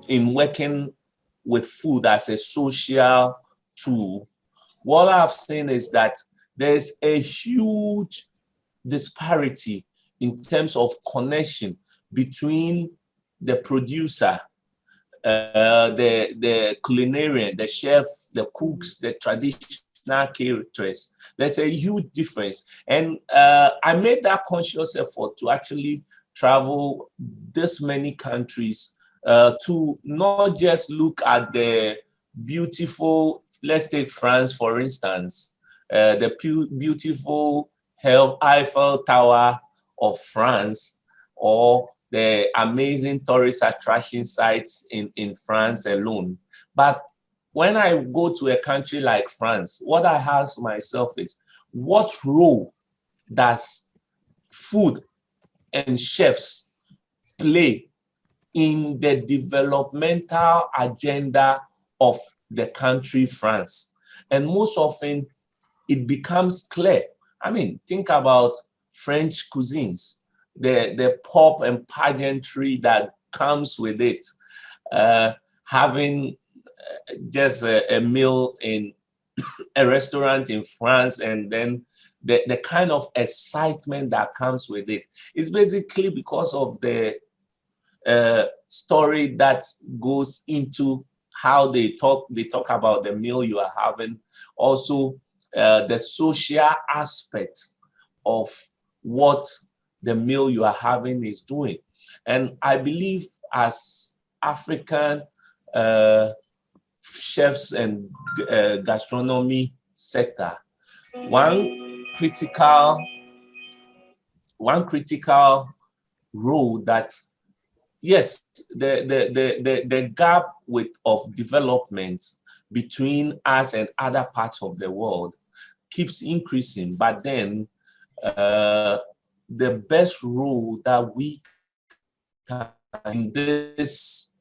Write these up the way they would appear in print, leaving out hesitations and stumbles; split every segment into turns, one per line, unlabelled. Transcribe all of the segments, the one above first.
in working with food as a social tool, what I've seen is that there's a huge disparity in terms of connection between the producer, the culinarian, the chef, the cooks, the traditional caterers. There's a huge difference. And I made that conscious effort to actually travel this many countries to not just look at the beautiful, let's take France, for instance, the beautiful Eiffel Tower of France, or the amazing tourist attraction sites in France alone. But when I go to a country like France, what I ask myself is, what role does food and chefs play in the developmental agenda of the country France? And most often it becomes clear. I mean, think about French cuisines, the pomp and pageantry that comes with it, having just a meal in a restaurant in France, and then the kind of excitement that comes with it. It's basically because of the story that goes into how they talk about the meal you are having, also the social aspect of what the meal you are having is doing. And I believe as African chefs and gastronomy sector, one critical role that, yes, the gap of development between us and other parts of the world keeps increasing, but then the best role that we can in this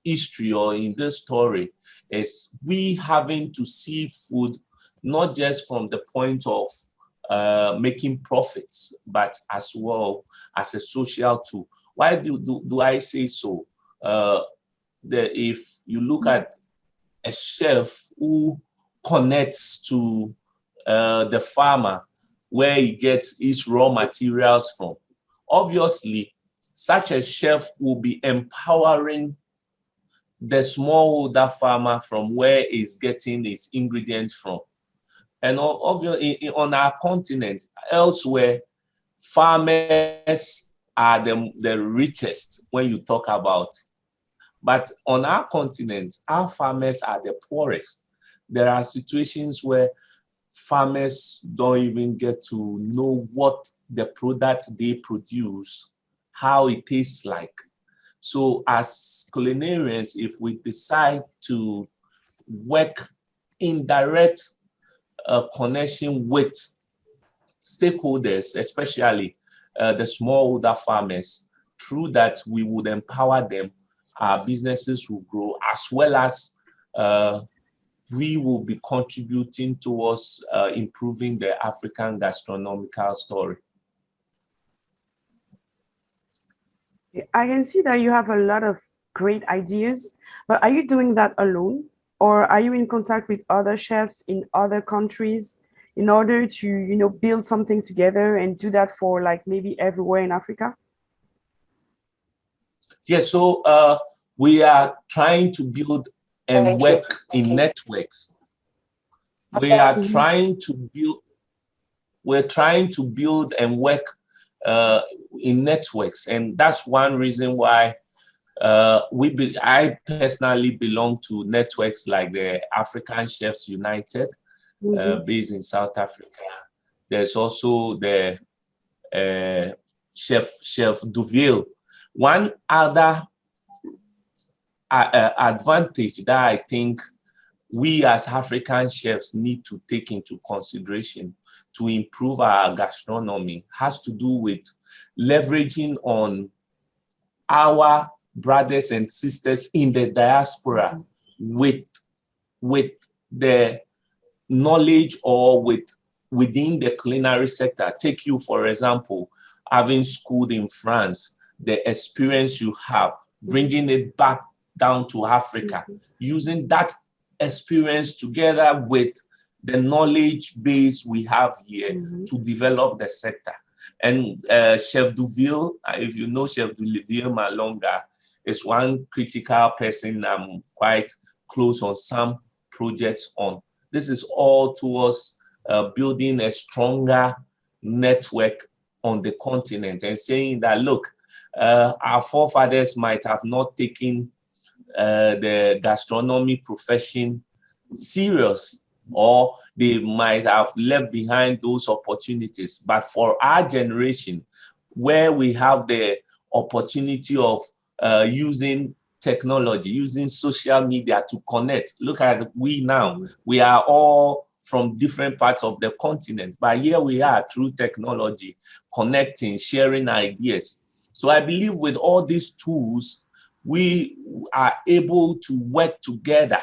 history or in this story is we having to see food not just from the point of making profits, but as well as a social tool. Why do I say so? If you look at a chef who connects to the farmer where he gets his raw materials from, obviously such a chef will be empowering the smallholder farmer from where he's getting his ingredients from. And obviously on our continent, elsewhere, farmers are the richest when you talk about. But on our continent, our farmers are the poorest. There are situations where farmers don't even get to know what the product they produce, how it tastes like. So as culinarians, if we decide to work in direct connection with stakeholders, especially the smallholder farmers, through that we would empower them, our businesses will grow, as well as we will be contributing towards improving the African gastronomical story.
I can see that you have a lot of great ideas, but are you doing that alone? Or are you in contact with other chefs in other countries in order to, you know, build something together and do that for like maybe everywhere in Africa?
Yes, so we are trying to build and work in networks. We are trying to build, we're trying to build and work in networks. And that's one reason why I personally belong to networks like the African Chefs United, based in South Africa. There's also the Chef Duville. One other advantage that I think we as African chefs need to take into consideration to improve our gastronomy has to do with leveraging on our brothers and sisters in the diaspora with the knowledge or within the culinary sector. Take you, for example, having schooled in France, the experience you have bringing it back down to Africa, using that experience together with the knowledge base we have here to develop the sector. And Chef Duville, if you know Chef Duville Malonga, is one critical person I'm quite close on some projects on. This is all towards building a stronger network on the continent and saying that, look, our forefathers might have not taken the gastronomy profession serious, or they might have left behind those opportunities. But for our generation, where we have the opportunity of using technology, using social media to connect, look at we now, we are all from different parts of the continent, but here we are through technology, connecting, sharing ideas. So I believe with all these tools, we are able to work together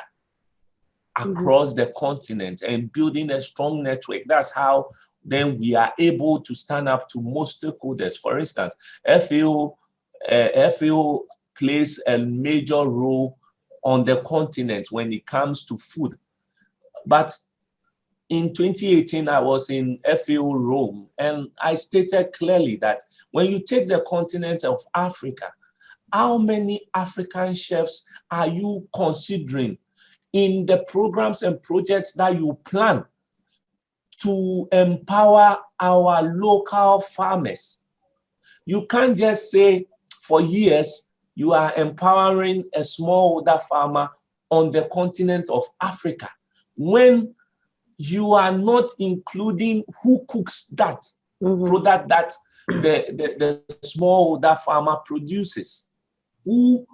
across the continent and building a strong network. That's how then we are able to stand up to most stakeholders. For instance, FAO plays a major role on the continent when it comes to food. But in 2018, I was in FAO Rome, and I stated clearly that when you take the continent of Africa, how many African chefs are you considering in the programs and projects that you plan to empower our local farmers? You can't just say for years you are empowering a smallholder farmer on the continent of Africa when you are not including who cooks that product that the smallholder farmer produces, who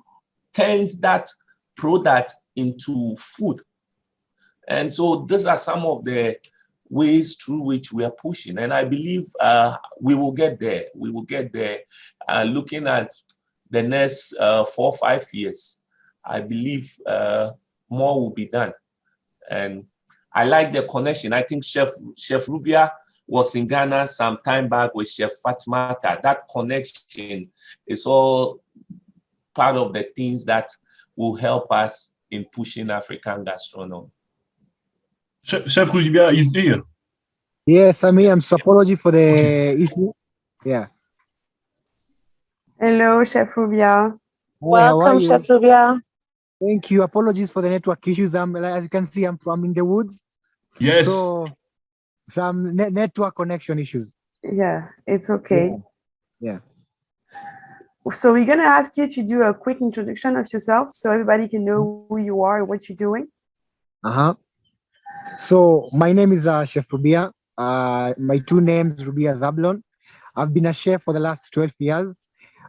turns that product into food. And so these are some of the ways through which we are pushing. And I believe we will get there. We will get there. Looking at the next 4 or 5 years, I believe more will be done. And I like the connection. I think Chef Rubia was in Ghana some time back with Chef Fatmata. That connection is all part of the things that will help us in pushing African gastronomy.
Chef Rubia is here.
Yes, I'm here. I'm so apology for the issue. Yeah.
Hello, Chef Rubia.
Welcome, Chef Rubia.
Thank you. Apologies for the network issues. As you can see, I'm in the woods.
Yes.
So some network connection issues.
Yeah, it's okay.
Yeah.
So we're gonna ask you to do a quick introduction of yourself so everybody can know who you are and what you're doing.
So my name is Chef Rubia. My two names, Rubia ZABLON. I've been a chef for the last 12 years.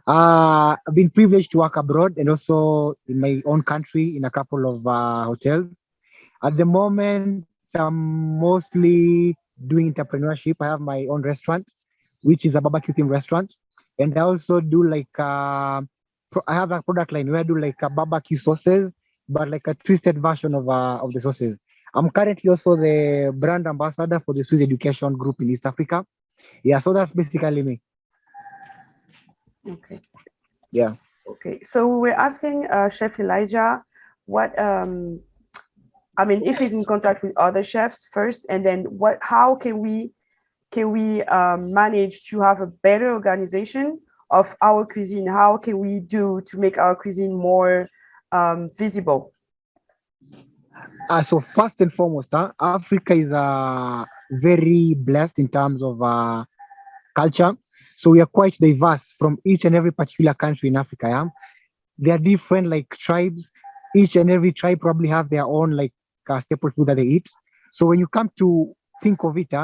I've been privileged to work abroad and also in my own country in a couple of hotels. At the moment, I'm mostly doing entrepreneurship. I have my own restaurant, which is a barbecue themed restaurant. And I also do like, I have a product line where I do like a barbecue sauces, but like a twisted version of the sauces. I'm currently also the brand ambassador for the Swiss Education Group in East Africa. Yeah, so that's basically me.
Okay.
Yeah.
Okay. So we're asking Chef Elijah what I mean, if he's in contact with other chefs first, and then how can we manage to have a better organization of our cuisine? How can we do to make our cuisine more visible?
So first and foremost, Africa is very blessed in terms of culture. So we are quite diverse from each and every particular country in Africa. Yeah? There are different like tribes. Each and every tribe probably have their own like staple food that they eat. So when you come to think of it,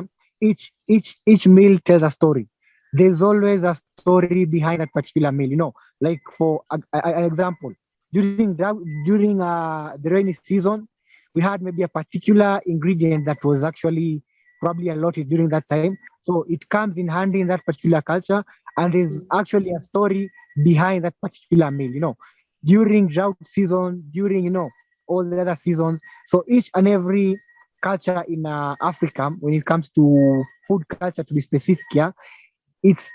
each meal tells a story. There's always a story behind that particular meal. You know, like for an example, during the rainy season, we had maybe a particular ingredient that was actually probably allotted during that time. So it comes in handy in that particular culture, and there's actually a story behind that particular meal. You know, during drought season, during all the other seasons. So each and every culture in Africa, when it comes to food culture, to be specific, yeah, it's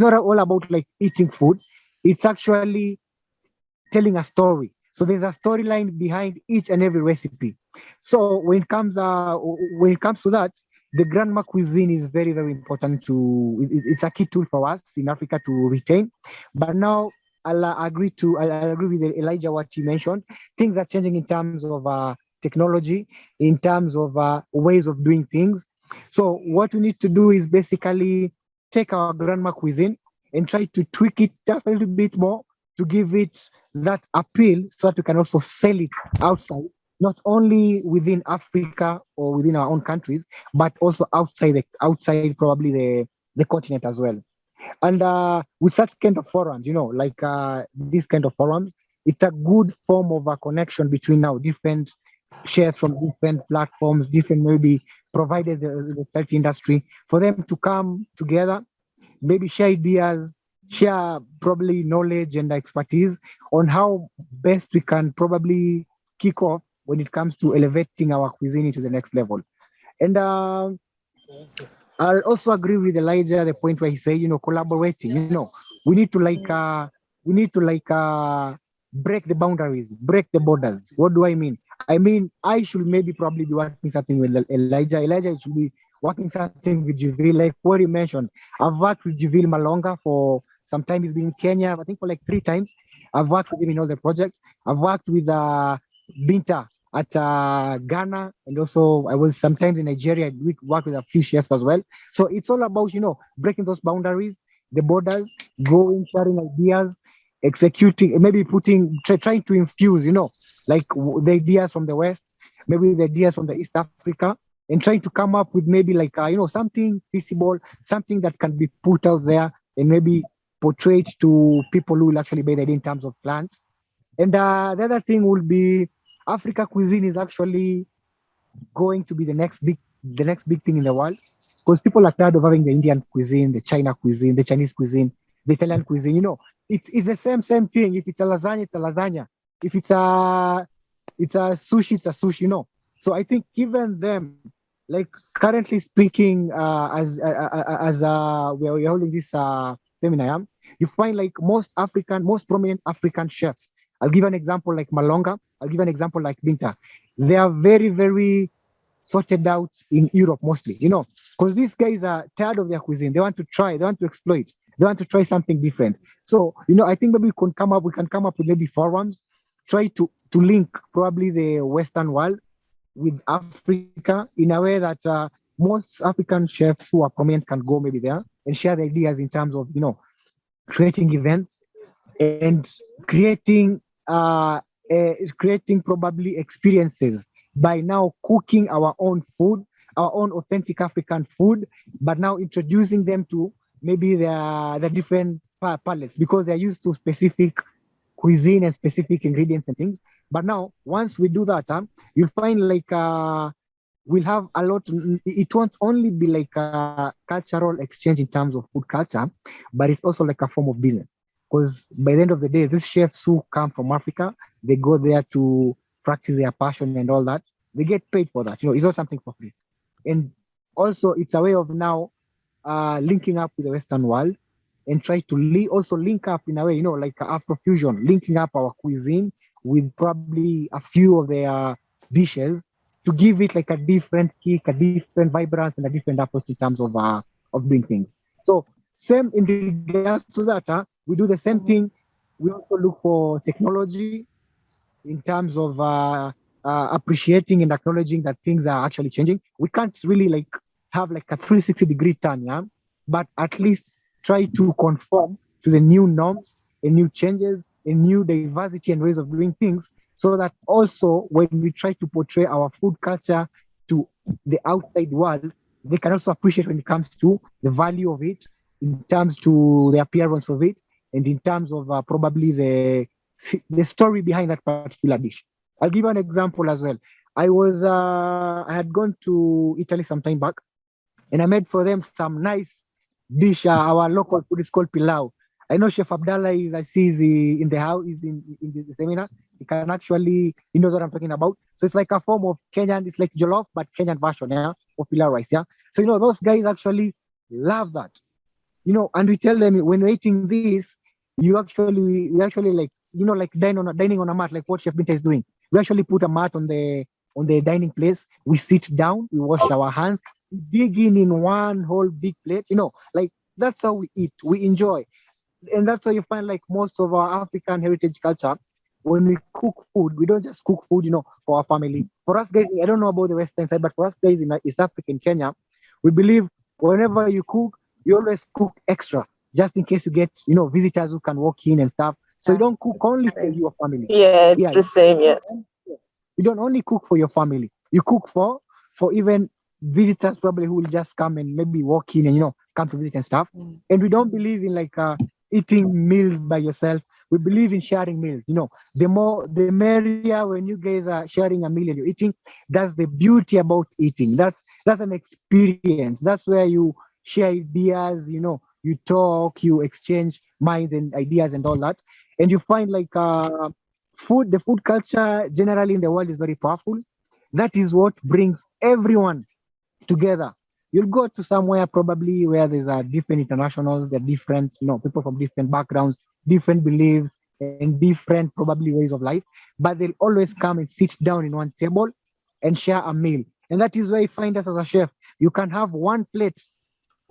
not all about like eating food. It's actually telling a story. So there's a storyline behind each and every recipe. So when it comes to that, the grandma cuisine is very, very important it's a key tool for us in Africa to retain. But now I'll agree with Elijah what he mentioned. Things are changing in terms of technology, in terms of ways of doing things. So what we need to do is basically take our grandma cuisine and try to tweak it just a little bit more to give it that appeal so that we can also sell it outside, not only within Africa or within our own countries, but also outside probably the continent as well. And with such kind of forums, like this kind of forums, it's a good form of a connection between now different shares from different platforms, different maybe providers the health industry, for them to come together, maybe share ideas, share probably knowledge and expertise on how best we can probably kick off when it comes to elevating our cuisine into the next level. And I'll also agree with Elijah the point where he said, collaborating. We need to break the boundaries, break the borders. What do I mean? I mean, I should maybe probably be working something with Elijah. Elijah should be working something with Juvil, like what you mentioned. I've worked with Juvil Malonga for some time. He's been in Kenya, I think for like 3 times. I've worked with him in all the projects. I've worked with Binta at Ghana, and also I was sometimes in Nigeria. We work with a few chefs as well. So it's all about, breaking those boundaries, the borders, going, sharing ideas, executing, maybe trying to infuse, like the ideas from the West, maybe the ideas from the East Africa, and trying to come up with maybe like, something feasible, something that can be put out there and maybe portrayed to people who will actually buy that in terms of plant. And the other thing will be Africa cuisine is actually going to be the next big thing in the world, because people are tired of having the Indian cuisine, the China cuisine, the Chinese cuisine, the Italian cuisine. It's the same thing. If it's a lasagna, it's a lasagna. If it's a sushi, it's a sushi. So I think given them, like currently speaking, as we're holding this seminar, you find like most prominent African chefs. I'll give an example like Malonga. I'll give an example like Binta. They are very, very sorted out in Europe mostly, because these guys are tired of their cuisine. They want to try, they want to exploit, they want to try something different. So, I think maybe we can come up with maybe forums, try to link probably the Western world with Africa in a way that most African chefs who are prominent can go maybe there and share the ideas in terms of, creating events and creating probably experiences by now cooking our own food, our own authentic African food, but now introducing them to maybe the different palettes, because they're used to specific cuisine and specific ingredients and things. But now, once we do that, you'll find like we'll have a lot. It won't only be like a cultural exchange in terms of food culture, but it's also like a form of business. Because by the end of the day, these chefs who come from Africa, they go there to practice their passion and all that. They get paid for that. It's not something for free. And also, it's a way of now linking up with the Western world and try to also link up in a way, like Afrofusion, linking up our cuisine with probably a few of their dishes to give it like a different kick, a different vibrance, and a different approach in terms of doing things. So same in regards to that, we do the same thing. We also look for technology in terms of appreciating and acknowledging that things are actually changing. We can't really like have like a 360-degree turn, yeah? But at least try to conform to the new norms and new changes and new diversity and ways of doing things, so that also when we try to portray our food culture to the outside world, they can also appreciate when it comes to the value of it, in terms to the appearance of it, and in terms of probably the story behind that particular dish. I'll give an example as well. I had gone to Italy some time back, and I made for them some nice dish. Our local food is called pilau. I know Chef Abdallah I see is in the house, is in the seminar. He knows what I'm talking about. So it's like a form of Kenyan, it's like jollof, but Kenyan version, yeah, of pilau rice, yeah. So, those guys actually love that, and we tell them when we're eating this, we actually like, like dining on a mat, like what Chef Binta is doing. We actually put a mat on the dining place. We sit down, we wash our hands, we dig in one whole big plate, like that's how we eat. We enjoy. And that's why you find like most of our African heritage culture, when we cook food, we don't just cook food, for our family. For us guys, I don't know about the Western side, but for us guys in East Africa, in Kenya, we believe whenever you cook, you always cook extra, just in case you get, visitors who can walk in and stuff. So you don't cook only for your family.
Yeah, it's the same, yes.
You don't only cook for your family. You cook for even visitors probably who will just come and maybe walk in and, come to visit and stuff. And we don't believe in like eating meals by yourself. We believe in sharing meals. The merrier when you guys are sharing a meal and you're eating. That's the beauty about eating. That's an experience. That's where you share ideas, you talk, you exchange minds and ideas and all that. And you find like the food culture generally in the world is very powerful. That is what brings everyone together. You'll go to somewhere probably where there's a different internationals, they're different, people from different backgrounds, different beliefs, and different probably ways of life, but they'll always come and sit down in one table and share a meal. And that is where you find us as a chef. You can have one plate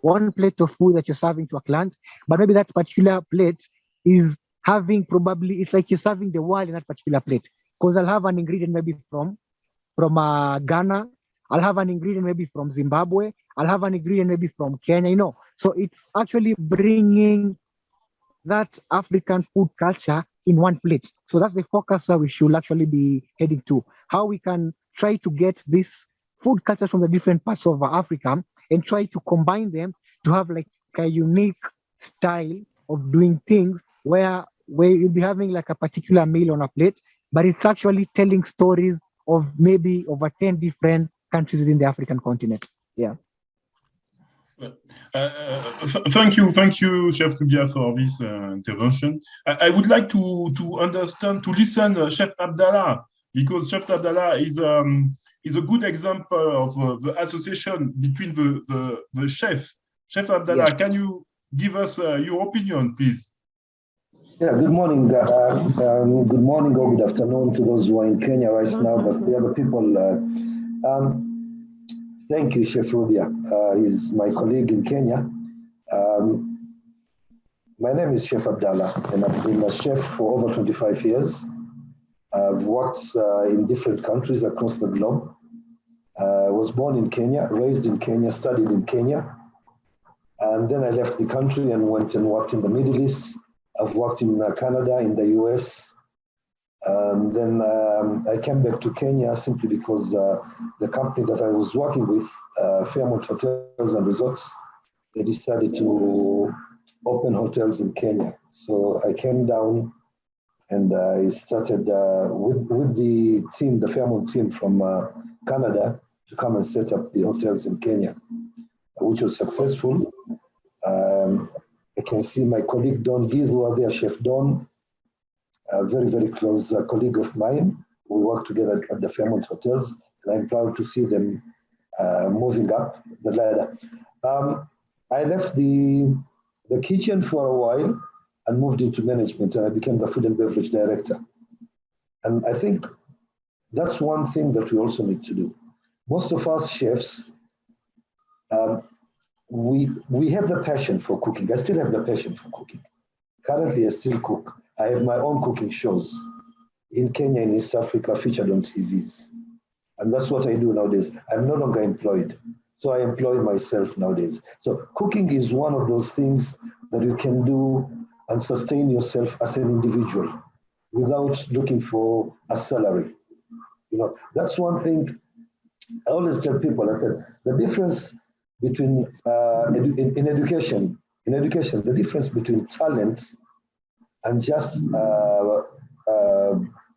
of food that you're serving to a client, but maybe that particular plate is having probably, it's like you're serving the world in that particular plate. Because I'll have an ingredient maybe from Ghana, I'll have an ingredient maybe from Zimbabwe, I'll have an ingredient maybe from Kenya, So it's actually bringing that African food culture in one plate. So that's the focus where we should actually be heading to. How we can try to get this food culture from the different parts of Africa and try to combine them to have like a unique style of doing things where you'll be having like a particular meal on a plate, but it's actually telling stories of maybe over 10 different countries within the African continent. Yeah.
Thank you, Chef Rubia, for this intervention. I would like to listen Chef Abdallah, because Chef Abdallah is a good example of the association between the chef. Chef Abdallah, yes. Can you give us your opinion, please?
Yeah, good morning. Good morning or good afternoon to those who are in Kenya right now, but the other people. Thank you, Chef Rubia. He's my colleague in Kenya. My name is Chef Abdallah, and I've been a chef for over 25 years. I've worked in different countries across the globe. I was born in Kenya, raised in Kenya, studied in Kenya. And then I left the country and went and worked in the Middle East. I've worked in Canada, in the US. And then I came back to Kenya simply because the company that I was working with, Fairmont Hotels and Resorts, they decided to open hotels in Kenya. So I came down and I started with the team, the Fairmont team from Canada, to come and set up the hotels in Kenya, which was successful. I can see my colleague Don Gizu are there, Chef Don, a very, very close colleague of mine. We work together at the Fairmont Hotels, and I'm proud to see them moving up the ladder. I left the kitchen for a while and moved into management, and I became the food and beverage director. And I think that's one thing that we also need to do. Most of us chefs, we have the passion for cooking. I still have the passion for cooking. Currently, I still cook. I have my own cooking shows in Kenya and East Africa featured on TVs. And that's what I do nowadays. I'm no longer employed. So I employ myself nowadays. So cooking is one of those things that you can do and sustain yourself as an individual without looking for a salary. That's one thing I always tell people. I said, the difference between, in education, the difference between talent and just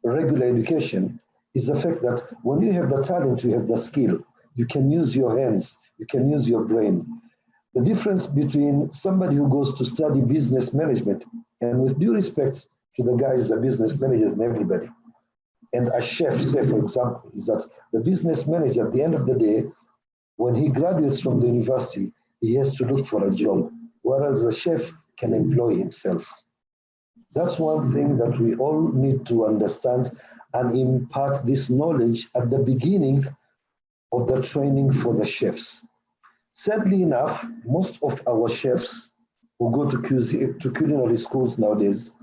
regular education is the fact that when you have the talent, you have the skill. You can use your hands, you can use your brain. The difference between somebody who goes to study business management, and with due respect to the guys, the business managers and everybody, and a chef, say for example, is that the business manager at the end of the day, when he graduates from the university, he has to look for a job, whereas the chef can employ himself. That's one thing that we all need to understand and impart this knowledge at the beginning of the training for the chefs. Sadly enough, most of our chefs who go to culinary schools nowadays,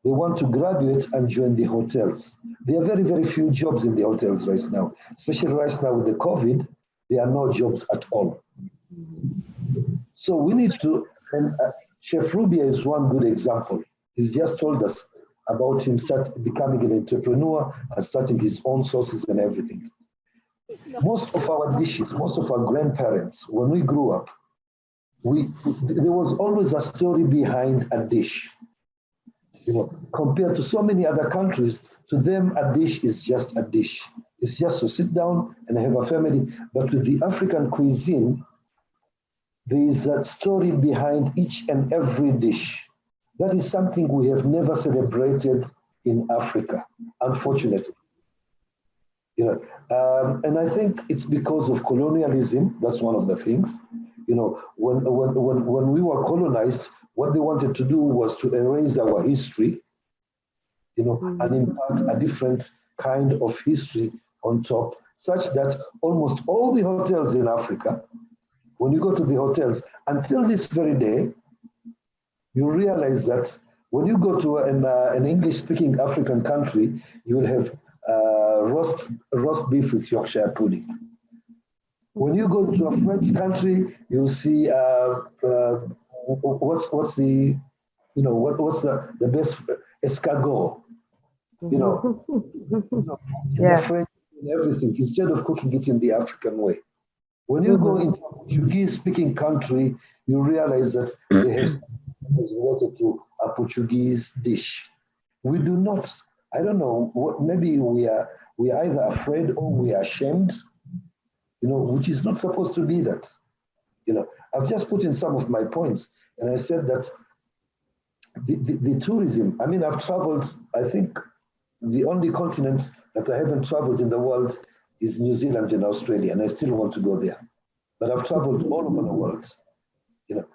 they want to graduate and join the hotels. There are very, very few jobs in the hotels right now, especially right now with the COVID, there are no jobs at all. So we need to, and Chef Rubia is one good example. He's just told us about him becoming an entrepreneur and starting his own sauces and everything. Most of our dishes, most of our grandparents, when we grew up, there was always a story behind a dish. You know, compared to so many other countries, to them a dish is just a dish. It's just to sit down and have a family. But with the African cuisine, there is a story behind each and every dish. That is something we have never celebrated in Africa, unfortunately. You know, and I think it's because of colonialism. That's one of the things. You know, when we were colonized, what they wanted to do was to erase our history, you know, and impart a different kind of history on top, such that almost all the hotels in Africa, when you go to the hotels, until this very day, you realize that when you go to an English-speaking African country, you will have roast beef with Yorkshire pudding. When you go to a French country, you'll see what's the, you know, what's the best escargot, you know,
Yeah.
the French and everything, instead of cooking it in the African way. When you go into a Portuguese-speaking country, you realize that they have something that is related to a Portuguese dish. We do not. I don't know. Maybe we are either afraid or we are ashamed. You know, which is not supposed to be that. You know, I've just put in some of my points, and I said that the tourism. I mean, I've traveled. I think the only continent that I haven't traveled in the world is New Zealand and Australia, and I still want to go there. But I've traveled all over the world. You know,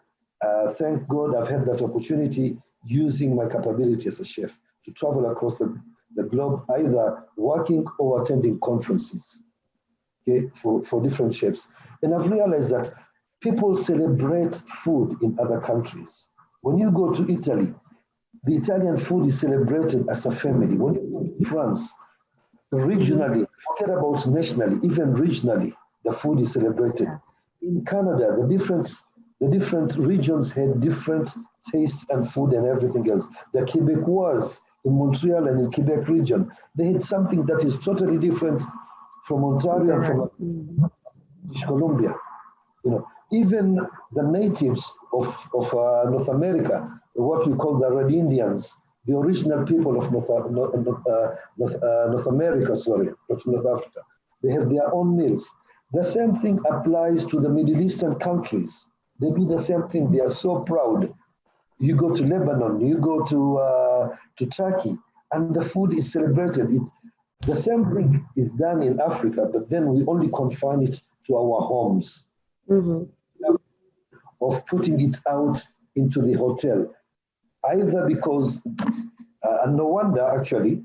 thank God I've had that opportunity using my capability as a chef to travel across the globe, either working or attending conferences, okay, for different chefs. And I've realized that people celebrate food in other countries. When you go to Italy, the Italian food is celebrated as a family. When you go to France, regionally, forget about nationally, even regionally, the food is celebrated. In Canada, the different regions had different tastes and food and everything else. The Quebecois in Montreal and in Quebec region, they had something that is totally different from Ontario and from British Columbia. You know, even the natives of North America, what we call the Red Indians, the original people of North America, sorry, not North Africa, they have their own meals. The same thing applies to the Middle Eastern countries. They do the same thing. They are so proud. You go to Lebanon, you go to Turkey, and the food is celebrated. The same thing is done in Africa, but then we only confine it to our homes. Of putting it out into the hotel, either because, and no wonder actually,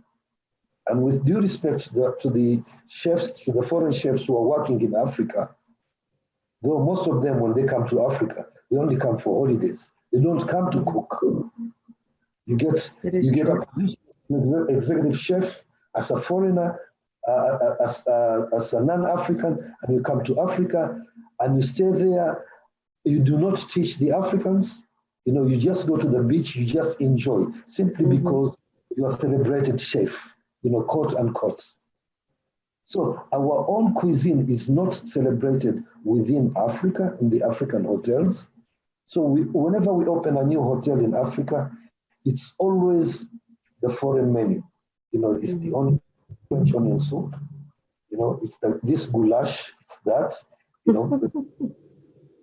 and with due respect to the chefs, to the foreign chefs who are working in Africa, though most of them, when they come to Africa, they only come for holidays. They don't come to cook. You get a position as an executive chef as a foreigner, as a non-African, and you come to Africa and you stay there. You do not teach the Africans. You know, you just go to the beach, you just enjoy, simply because you are celebrated chef, you know, quote unquote. So our own cuisine is not celebrated within Africa, in the African hotels. So whenever we open a new hotel in Africa, it's always the foreign menu. You know, it's the only French onion soup. You know, it's this goulash, it's that, you know.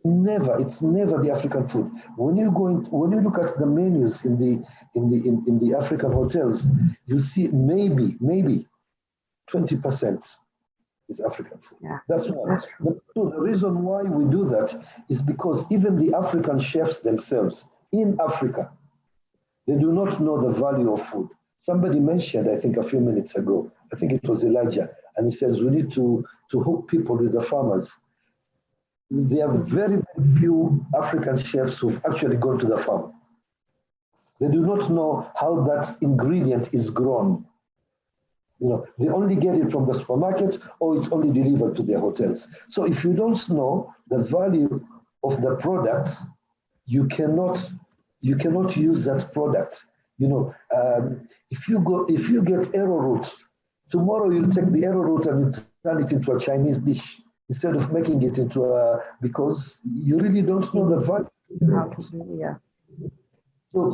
It's never the African food. When you look at the menus in the African hotels, you see maybe 20% is African food. Yeah, that's one. The reason why we do that is because even the African chefs themselves in Africa, They do not know the value of food. Somebody mentioned, I think a few minutes ago, I think it was Elijah, and he says we need to hook people with the farmers. There are very few African chefs who've actually gone to the farm. They do not know how that ingredient is grown. They only get it from the supermarket or it's only delivered to their hotels. So if you don't know the value of the product, you cannot use that product. If you get arrowroot, tomorrow you'll take the arrowroot and you turn it into a Chinese dish instead of making it into because you really don't know the value.
How to do, yeah.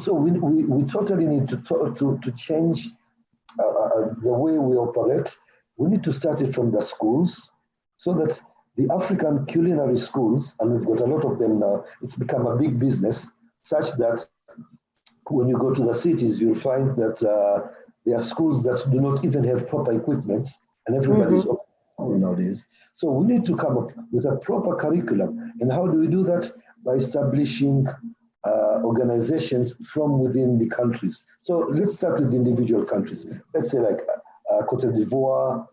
So we totally need to change the way we operate. We need to start it from the schools so that the African culinary schools, and we've got a lot of them now, it's become a big business, such that when you go to the cities, you'll find that there are schools that do not even have proper equipment, and everybody's nowadays. So we need to come up with a proper curriculum. And how do we do that? By establishing organizations from within the countries. So let's start with individual countries. Let's say like Côte d'Ivoire,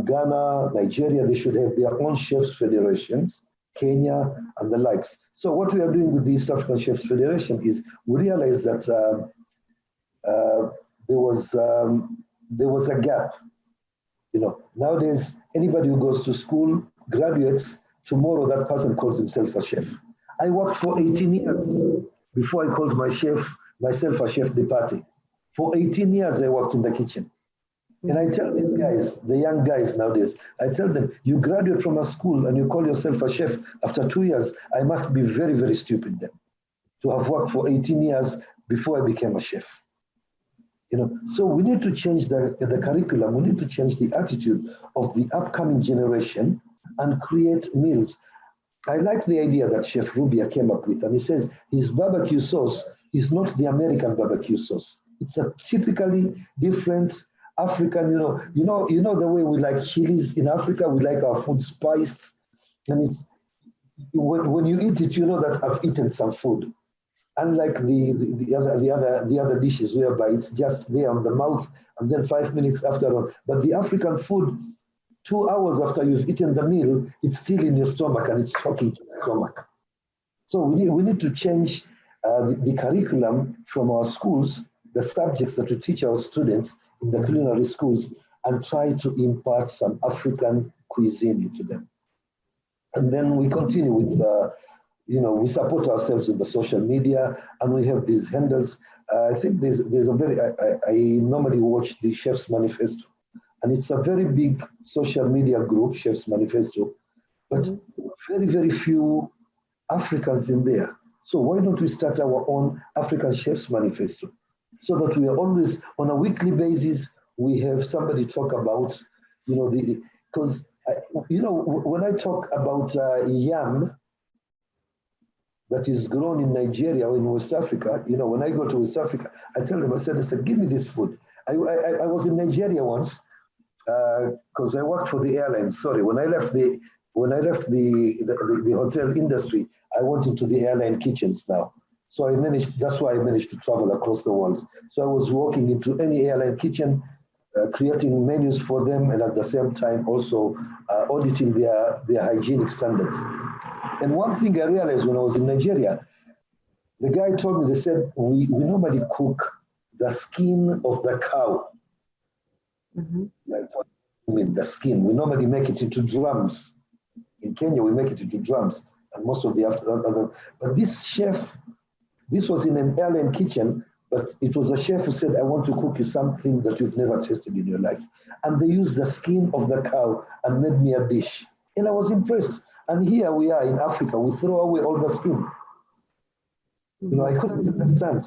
Ghana, Nigeria, they should have their own chefs federations, Kenya, and the likes. So what we are doing with the East African Chefs Federation is we realized that there was a gap. Nowadays, anybody who goes to school, graduates, tomorrow that person calls himself a chef. I worked for 18 years before I called myself a chef de partie. For 18 years, I worked in the kitchen. And I tell these guys, the young guys nowadays, I tell them, you graduate from a school and you call yourself a chef after 2 years, I must be very, very stupid then to have worked for 18 years before I became a chef. So we need to change the curriculum. We need to change the attitude of the upcoming generation and create meals. I like the idea that Chef Rubia came up with, and he says his barbecue sauce is not the American barbecue sauce. It's a typically different African, you know the way we like chilies in Africa, we like our food spiced, and it's when you eat it, you know that I've eaten some food. Unlike the other dishes whereby it's just there on the mouth and then 5 minutes after. But the African food, 2 hours after you've eaten the meal, it's still in your stomach and it's talking to your stomach. So we need to change the curriculum from our schools, the subjects that we teach our students in the culinary schools, and try to impart some African cuisine into them. And then we continue with, we support ourselves with the social media, and we have these handles. I think there's a very, I normally watch the Chef's Manifesto, and it's a very big social media group, Chef's Manifesto, but very, very few Africans in there. So why don't we start our own African Chef's Manifesto, so that we are always, on a weekly basis, we have somebody talk about, because, when I talk about yam that is grown in Nigeria or in West Africa, when I go to West Africa, I tell them, I said, give me this food. I was in Nigeria once, because I worked for the airlines. Sorry, when I left the hotel industry, I went into the airline kitchens now. So that's why I managed to travel across the world. So I was walking into any airline kitchen, creating menus for them, and at the same time also auditing their hygienic standards. And one thing I realized when I was in Nigeria, the guy told me, they said, we normally cook the skin of the cow. Like, what do you mean, the skin? We normally make it into drums. In Kenya, we make it into drums. And most of the other, but this chef, this was in an airline kitchen, but it was a chef who said, I want to cook you something that you've never tasted in your life. And they used the skin of the cow and made me a dish. And I was impressed. And here we are in Africa, we throw away all the skin. I couldn't understand,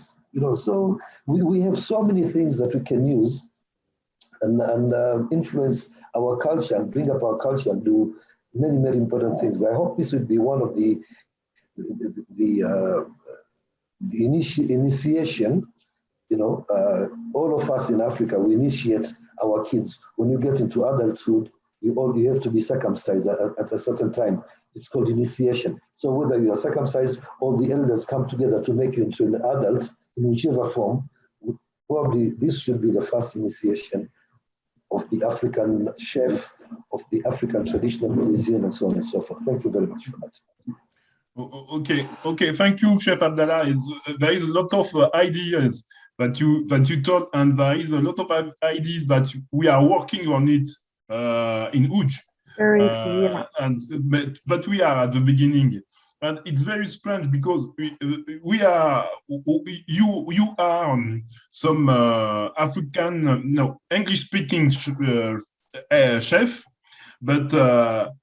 so we have so many things that we can use and influence our culture and bring up our culture and do many, many important things. I hope this would be one of the initiation, all of us in Africa, we initiate our kids. When you get into adulthood, you have to be circumcised at a certain time. It's called initiation. So whether you are circumcised or the elders come together to make you into an adult, in whichever form, probably this should be the first initiation of the African chef, of the African traditional cuisine, and so on and so forth. Thank you very much for that.
Okay. Thank you, Chef Abdallah. There is a lot of ideas that you taught, and there is a lot of ideas that we are working on it in Oodge. But we are at the beginning, and it's very strange because you are some African, English-speaking chef. But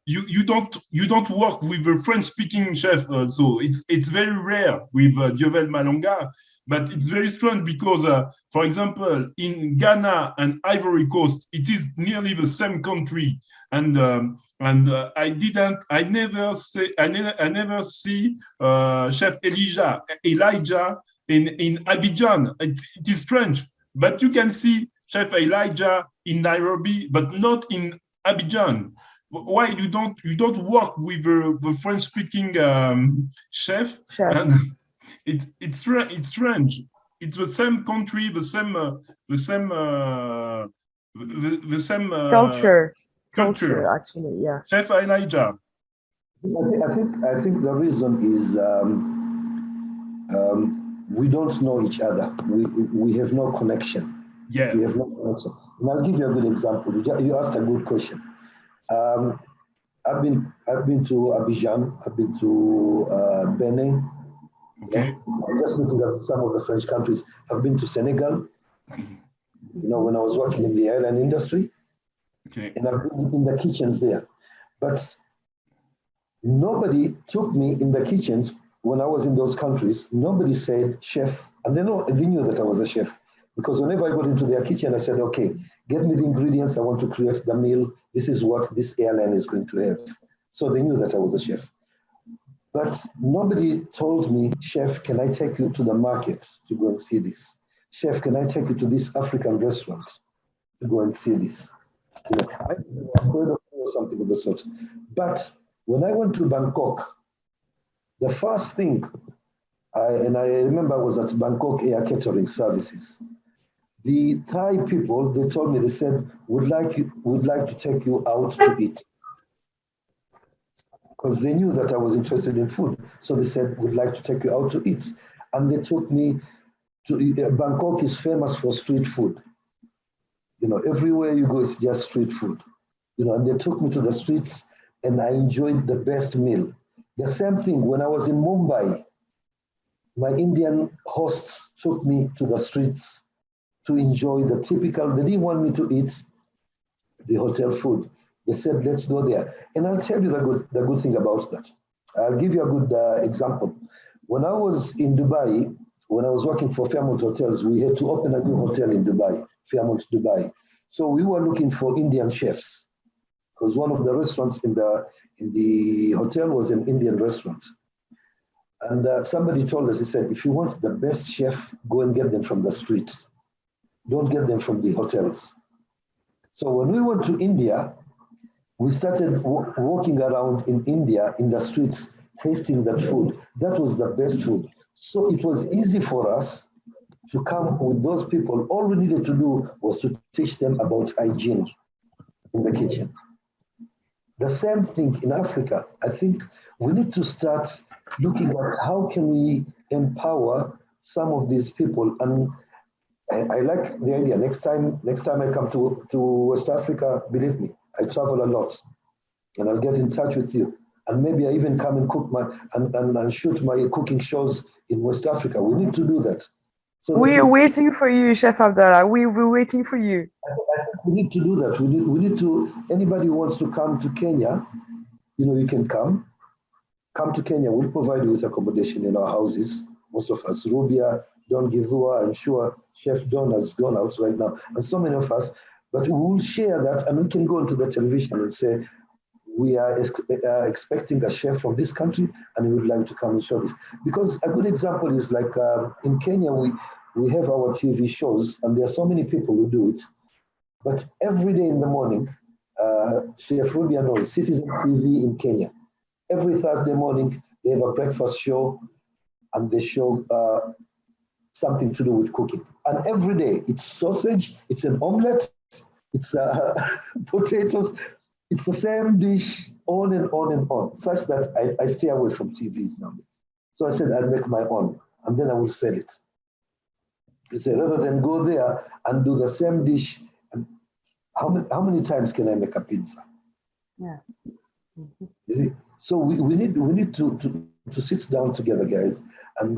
you don't work with a French-speaking chef, so it's very rare with Diovel Malonga. But it's very strange because, for example, in Ghana and Ivory Coast, it is nearly the same country, and I never see Chef Elijah in Abidjan. It is strange, but you can see Chef Elijah in Nairobi, but not in Abidjan. Why you don't work with the French-speaking chef? And it's strange. It's the same country, the same culture.
Actually, yeah.
Chef Elijah.
I think the reason is we don't know each other. We have no connection.
Yeah.
We have no connection. And I'll give you a good example. You asked a good question. I've been to Abidjan. I've been to Benin.
Okay.
I'm just looking at some of the French countries. I've been to Senegal. When I was working in the airline industry.
Okay.
And I've been in the kitchens there, but nobody took me in the kitchens when I was in those countries. Nobody said chef, and they knew that I was a chef. Because whenever I got into their kitchen, I said, okay, get me the ingredients. I want to create the meal. This is what this airline is going to have. So they knew that I was a chef. But nobody told me, chef, can I take you to the market to go and see this? Chef, can I take you to this African restaurant to go and see this? I was afraid of something of the sort. But when I went to Bangkok, the first thing, I remember I was at Bangkok Air Catering Services. The Thai people, they told me, they said, would like to take you out to eat. Because they knew that I was interested in food. So they said, would like to take you out to eat. And they took me to, Bangkok is famous for street food. Everywhere you go, it's just street food. And they took me to the streets and I enjoyed the best meal. The same thing when I was in Mumbai, my Indian hosts took me to the streets to enjoy the typical, they didn't want me to eat the hotel food. They said, let's go there. And I'll tell you the good thing about that. I'll give you a good example. When I was in Dubai, when I was working for Fairmont Hotels, we had to open a new hotel in Dubai, Fairmont Dubai. So we were looking for Indian chefs because one of the restaurants in the hotel was an Indian restaurant. And somebody told us, he said, if you want the best chef, go and get them from the streets. Don't get them from the hotels. So when we went to India, we started walking around in India in the streets, tasting that food. That was the best food. So it was easy for us to come with those people. All we needed to do was to teach them about hygiene in the kitchen. The same thing in Africa. I think we need to start looking at how can we empower some of these people. And I like the idea. Next time I come to West Africa, believe me, I travel a lot, and I'll get in touch with you. And maybe I even come and cook and shoot my cooking shows in West Africa. We need to do that. So
we're waiting for you, Chef Abdallah. We're waiting for you.
I think we need to do that. We need to. Anybody who wants to come to Kenya, you can come. Come to Kenya. We'll provide you with accommodation in our houses. Most of us, Rubia, Don Githua, I'm sure Chef Don has gone out right now, and so many of us. But we will share that, and we can go into the television and say, we are expecting a chef from this country, and we would like to come and show this. Because a good example is like in Kenya, we have our TV shows, and there are so many people who do it. But every day in the morning, Chef Rubia knows, Citizen TV in Kenya, every Thursday morning, they have a breakfast show, and they show something to do with cooking. And every day, it's sausage, it's an omelette, it's potatoes, it's the same dish, on and on and on, such that I stay away from TVs nowadays. So I said, I'll make my own, and then I will sell it. He said, rather than go there and do the same dish, and how many times can I make a pizza?
Yeah.
You see? So we need to sit down together, guys, and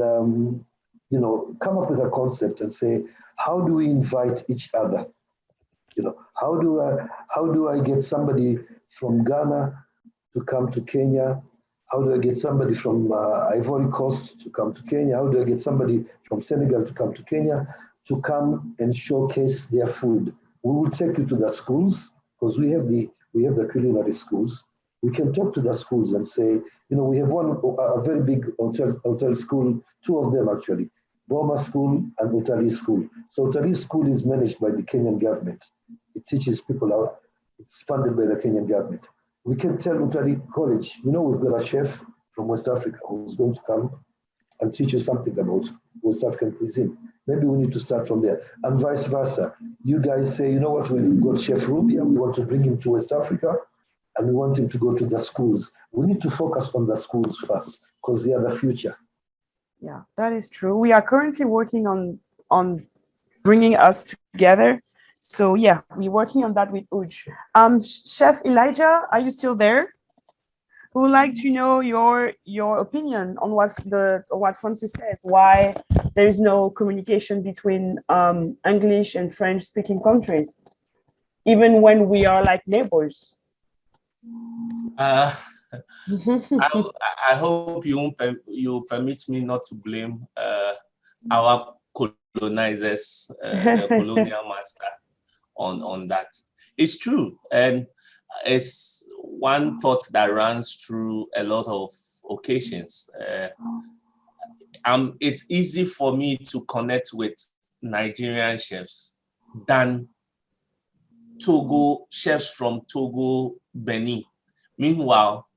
you know, come up with a concept and say, how do we invite each other? You know, how do I get somebody from Ghana to come to Kenya? How do I get somebody from Ivory Coast to come to Kenya? How do I get somebody from Senegal to come to Kenya to come and showcase their food? We will take you to the schools, because we have the culinary schools. We can talk to the schools and say, you know, we have a very big hotel school, two of them actually, Boma School and Utali School. So Utali School is managed by the Kenyan government. It teaches people out. It's funded by the Kenyan government. We can tell Utali College, you know, we've got a chef from West Africa who's going to come and teach you something about West African cuisine. Maybe we need to start from there, and vice versa. You guys say, you know what, we've got Chef Rubia, we want to bring him to West Africa, and we want him to go to the schools. We need to focus on the schools first, because they are the future.
Yeah, that is true. We are currently working on bringing us together. So yeah, we're working on that with Oodge. Chef Elijah, are you still there? We would like to know your opinion on what Francis says. Why there is no communication between English and French-speaking countries, even when we are like neighbors.
I hope you permit me not to blame our colonizers, the colonial master, on that. It's true, and it's one thought that runs through a lot of occasions. It's easy for me to connect with Nigerian chefs than chefs from Togo, Benin. Meanwhile,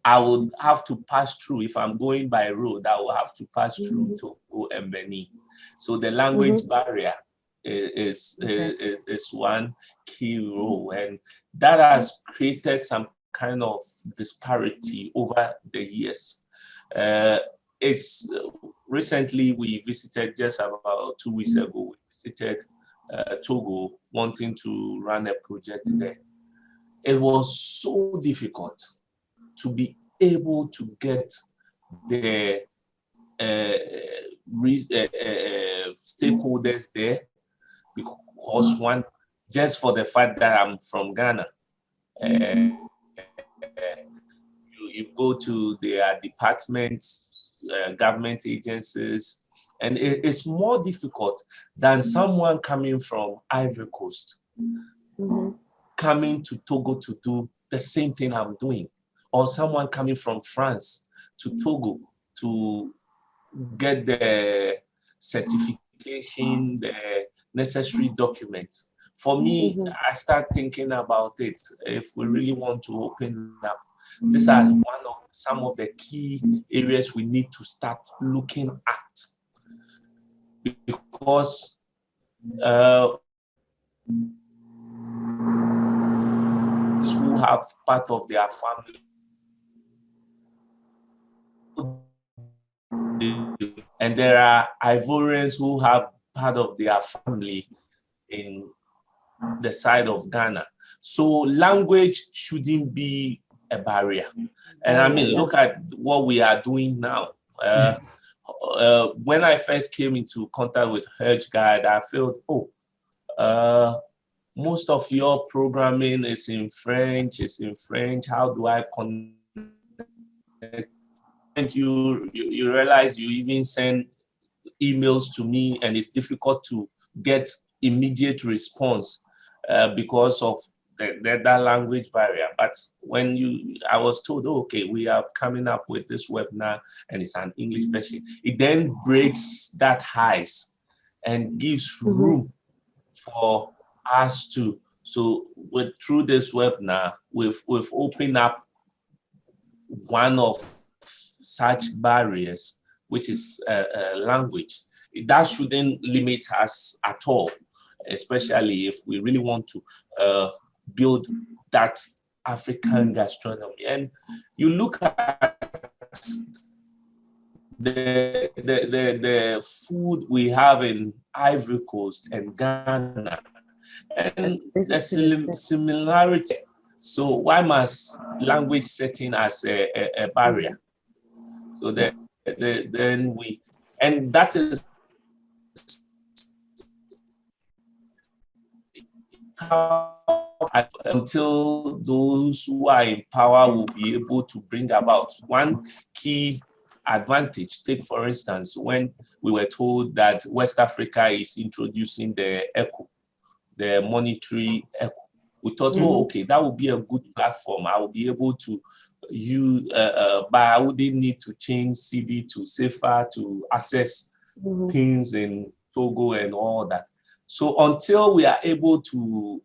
I would have to pass through, if I'm going by road, I will have to pass through Togo and Benin. So the language barrier is one key role, and that has created some kind of disparity over the years. Recently we visited, just about 2 weeks ago, we visited Togo, wanting to run a project there. It was so difficult to be able to get the stakeholders there, because one, just for the fact that I'm from Ghana, you go to their departments, government agencies, and it's more difficult than someone coming from Ivory Coast, coming to Togo to do the same thing I'm doing, or someone coming from France to Togo to get the certification, the necessary document. For me, I start thinking about it. If we really want to open up, these are some of the key areas we need to start looking at, because who have part of their family, and there are Ivorians who have part of their family in the side of Ghana. So language shouldn't be a barrier. And I mean, look at what we are doing now. When I first came into contact with Oodge Guide, I felt, most of your programming is in French. How do I connect? And you realize you even send emails to me, and it's difficult to get immediate response because of that language barrier. But when I was told, okay, we are coming up with this webinar and it's an English version, it then breaks that ice and gives room for us to. So through this webinar, we've opened up one of such barriers, which is language. that shouldn't limit us at all, especially if we really want to build that African gastronomy. And you look at the food we have in Ivory Coast and Ghana, and the similarity. So why must language setting as a barrier? So that then we, and that is how, until those who are in power will be able to bring about one key advantage. Take, for instance, when we were told that West Africa is introducing the ECHO, the monetary ECHO. We thought, oh, okay, that would be a good platform. I will be able to use, but I wouldn't need to change CD to CFA to access things in Togo and all that. So until we are able to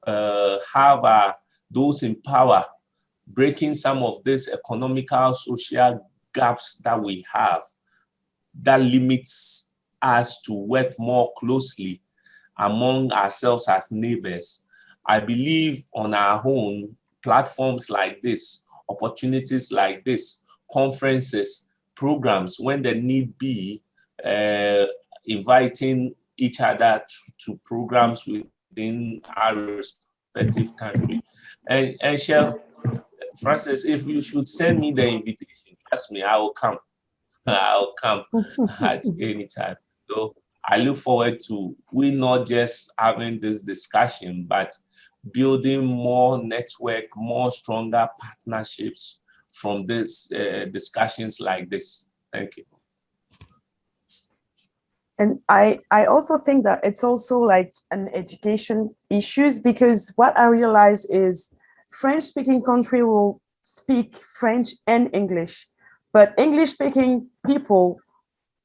have those in power breaking some of these economical, social gaps that we have, that limits us to work more closely among ourselves as neighbors, I believe on our own, platforms like this, opportunities like this, conferences, programs, when there need be, inviting each other to programs within our respective country. And Chel, Francis, if you should send me the invitation, trust me, I will come. I'll come at any time. So I look forward to we not just having this discussion, but building more network, more stronger partnerships from this discussions like this. Thank you.
And I also think that it's also like an education issues, because what I realize is French-speaking country will speak French and English, but English-speaking people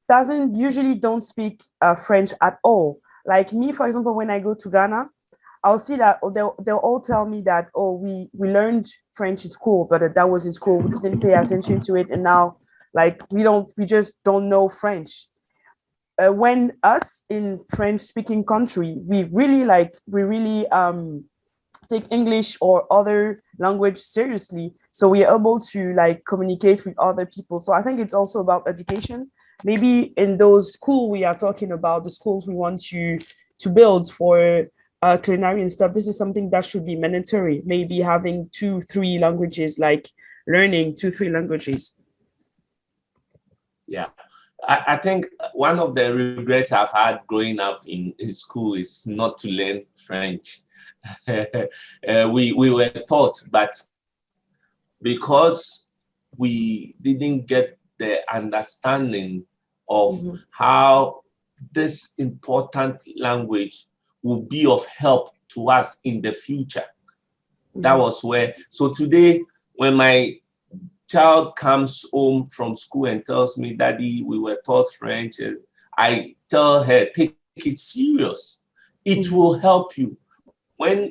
usually don't speak French at all. Like me, for example, when I go to Ghana, I'll see that they'll all tell me that, oh, we learned French in school, but that was in school, we didn't pay attention to it, and now like we just don't know French. When us in French-speaking country, we really take English or other language seriously, so we are able to like communicate with other people. So I think it's also about education. Maybe in those schools we are talking about, the schools we want to build for culinary and stuff, this is something that should be mandatory. Maybe having 2-3 languages, like learning 2-3 languages.
Yeah. I think one of the regrets I've had growing up in school is not to learn French. We were taught, but because we didn't get the understanding of how this important language will be of help to us in the future. That was where, so today, when my child comes home from school and tells me, Daddy, we were taught French, I tell her, take it serious. It will help you. When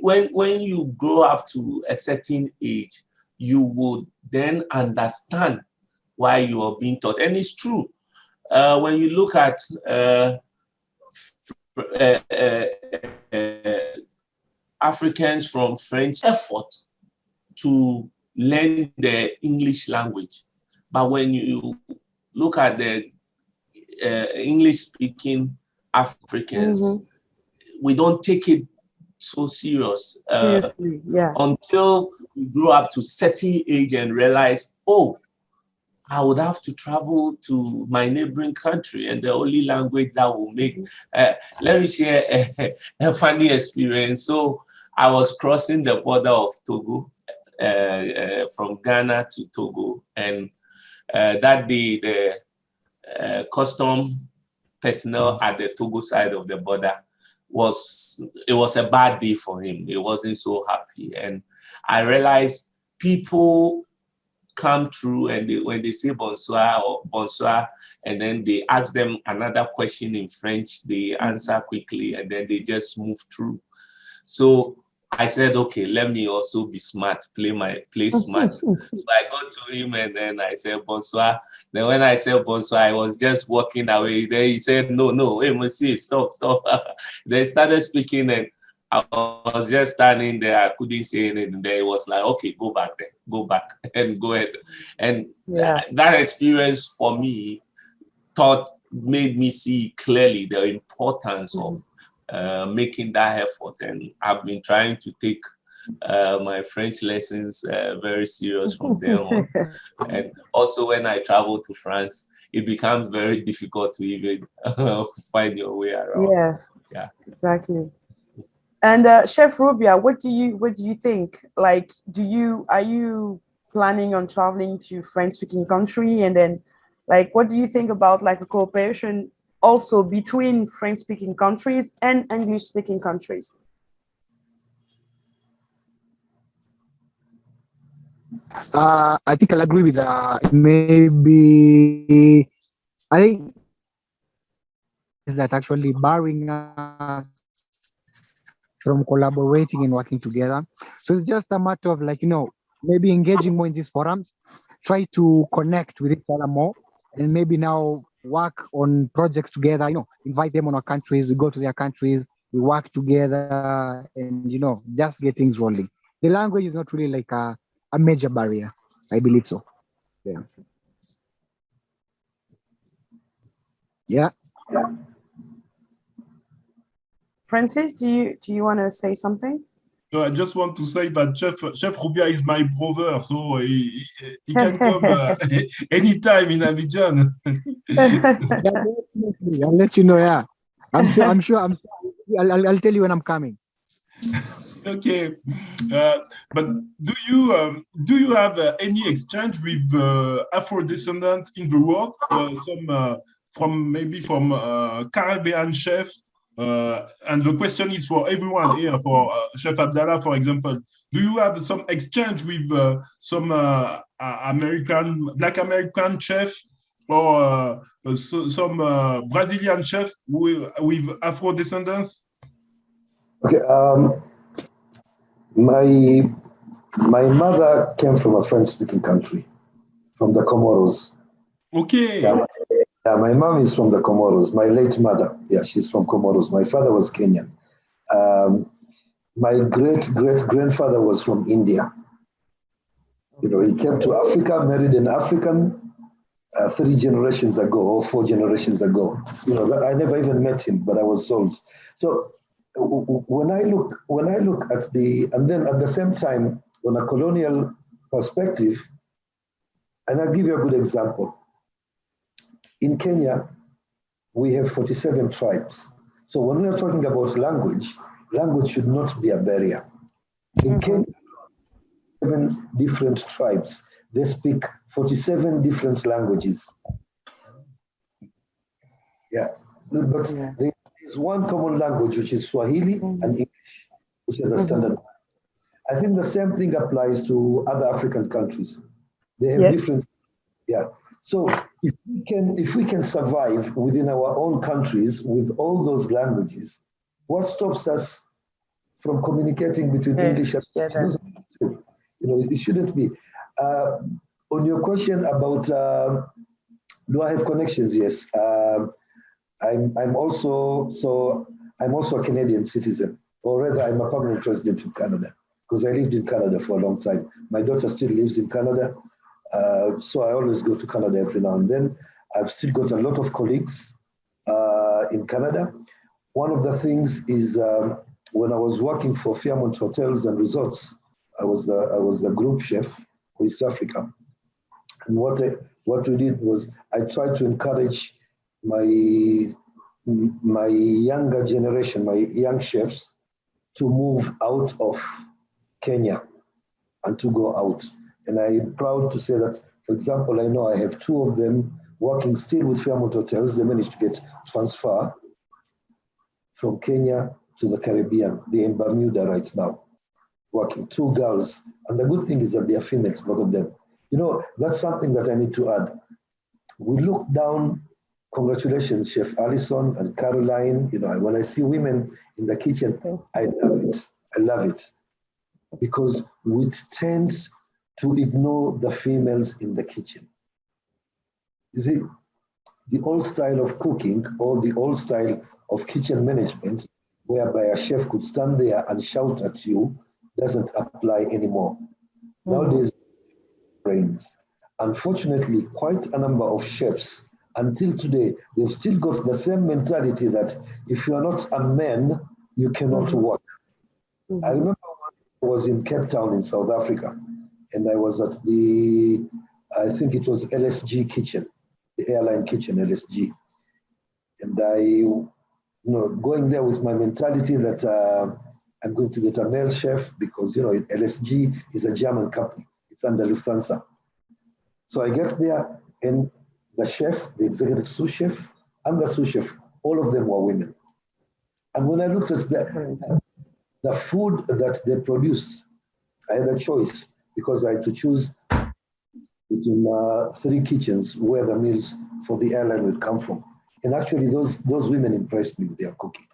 you grow up to a certain age, you would then understand why you are being taught. And it's true. When you look at Africans from French effort to learn the English language, but when you look at the English-speaking Africans, we don't take it so serious until we grow up to certain age and realize, oh, I would have to travel to my neighboring country, and the only language that will make. Let me share a funny experience. So I was crossing the border of Togo, from Ghana to Togo, and that day the custom personnel at the Togo side of the border was a bad day for him. He wasn't so happy, and I realized people come through and when they say bonsoir or bonsoir, and then they ask them another question in French, they answer quickly and then they just move through. So I said, okay, let me also be smart, play smart. So I got to him and then I said, bonsoir. Then when I said bonsoir, I was just walking away. Then he said, no, hey, monsieur, stop. They started speaking and I was just standing there. I couldn't say anything. Then it was like, okay, go back and go ahead. And that experience for me made me see clearly the importance of making that effort. And I've been trying to take my French lessons very serious from then on. And also when I travel to France, it becomes very difficult to even find your way around.
Yeah, exactly. And Chef Rubia, what do you think? Like, are you planning on traveling to French-speaking country? And then, like, what do you think about like a cooperation also between French-speaking countries and English-speaking countries?
I think I'll agree with maybe. I think is that actually barring us from collaborating and working together. So it's just a matter of like, maybe engaging more in these forums, try to connect with each other more, and maybe now work on projects together, invite them on our countries, we go to their countries, we work together and, just get things rolling. The language is not really like a major barrier. I believe so. Yeah.
Francis, do you want to say something?
No, I just want to say that Chef Rubia is my brother, so he can come anytime in Abidjan.
I'll let you know. Yeah, I'm sure. I'll tell you when I'm coming.
Okay, but do you have any exchange with Afro descendants in the world? From Caribbean chefs. And the question is for everyone here, for Chef Abdallah, for example. Do you have some exchange with some Black American chef or some Brazilian chef with Afro descendants?
Okay, my mother came from a French-speaking country, from the Comoros.
Okay.
Yeah, my mom is from the Comoros. My late mother, she's from Comoros. My father was Kenyan. My great-great-grandfather was from India. He came to Africa, married an African 3 generations ago or 4 generations ago. I never even met him, but I was told. So when I look at and then at the same time, on a colonial perspective, and I'll give you a good example. In Kenya, we have 47 tribes. So when we are talking about language should not be a barrier. In Kenya, 7 different tribes. They speak 47 different languages. Yeah, but there is one common language, which is Swahili and English, which is the standard. I think the same thing applies to other African countries. They have different, So if we can survive within our own countries with all those languages, what stops us from communicating between English and Spanish? It shouldn't be. On your question about do I have connections? Yes. I'm also a Canadian citizen, or rather, I'm a permanent resident of Canada because I lived in Canada for a long time. My daughter still lives in Canada. So I always go to Canada every now and then. I've still got a lot of colleagues in Canada. One of the things is when I was working for Fairmont Hotels and Resorts, I was the group chef for East Africa. And what we did was I tried to encourage my younger generation, my young chefs, to move out of Kenya and to go out. And I'm proud to say that, for example, I know I have 2 of them working still with Fairmont Hotels. They managed to get transfer from Kenya to the Caribbean. They're in Bermuda right now, working, 2 girls. And the good thing is that they are females, both of them. That's something that I need to add. We look down, congratulations, Chef Allison and Caroline. When I see women in the kitchen, I love it. I love it. because we tend to ignore the females in the kitchen. You see, the old style of cooking or the old style of kitchen management, whereby a chef could stand there and shout at you, doesn't apply anymore. Nowadays, brains. Unfortunately, quite a number of chefs, until today, they've still got the same mentality that if you are not a man, you cannot work. I remember I was in Cape Town in South Africa, and I was at the, I think it was LSG kitchen, the airline kitchen, LSG. And going there with my mentality that I'm going to get a male chef because, LSG is a German company. It's under Lufthansa. So I get there, and the chef, the executive sous chef, and the sous chef, all of them were women. And when I looked at the food that they produced, I had a choice because I had to choose between 3 kitchens where the meals for the airline would come from. And actually, those women impressed me with their cooking,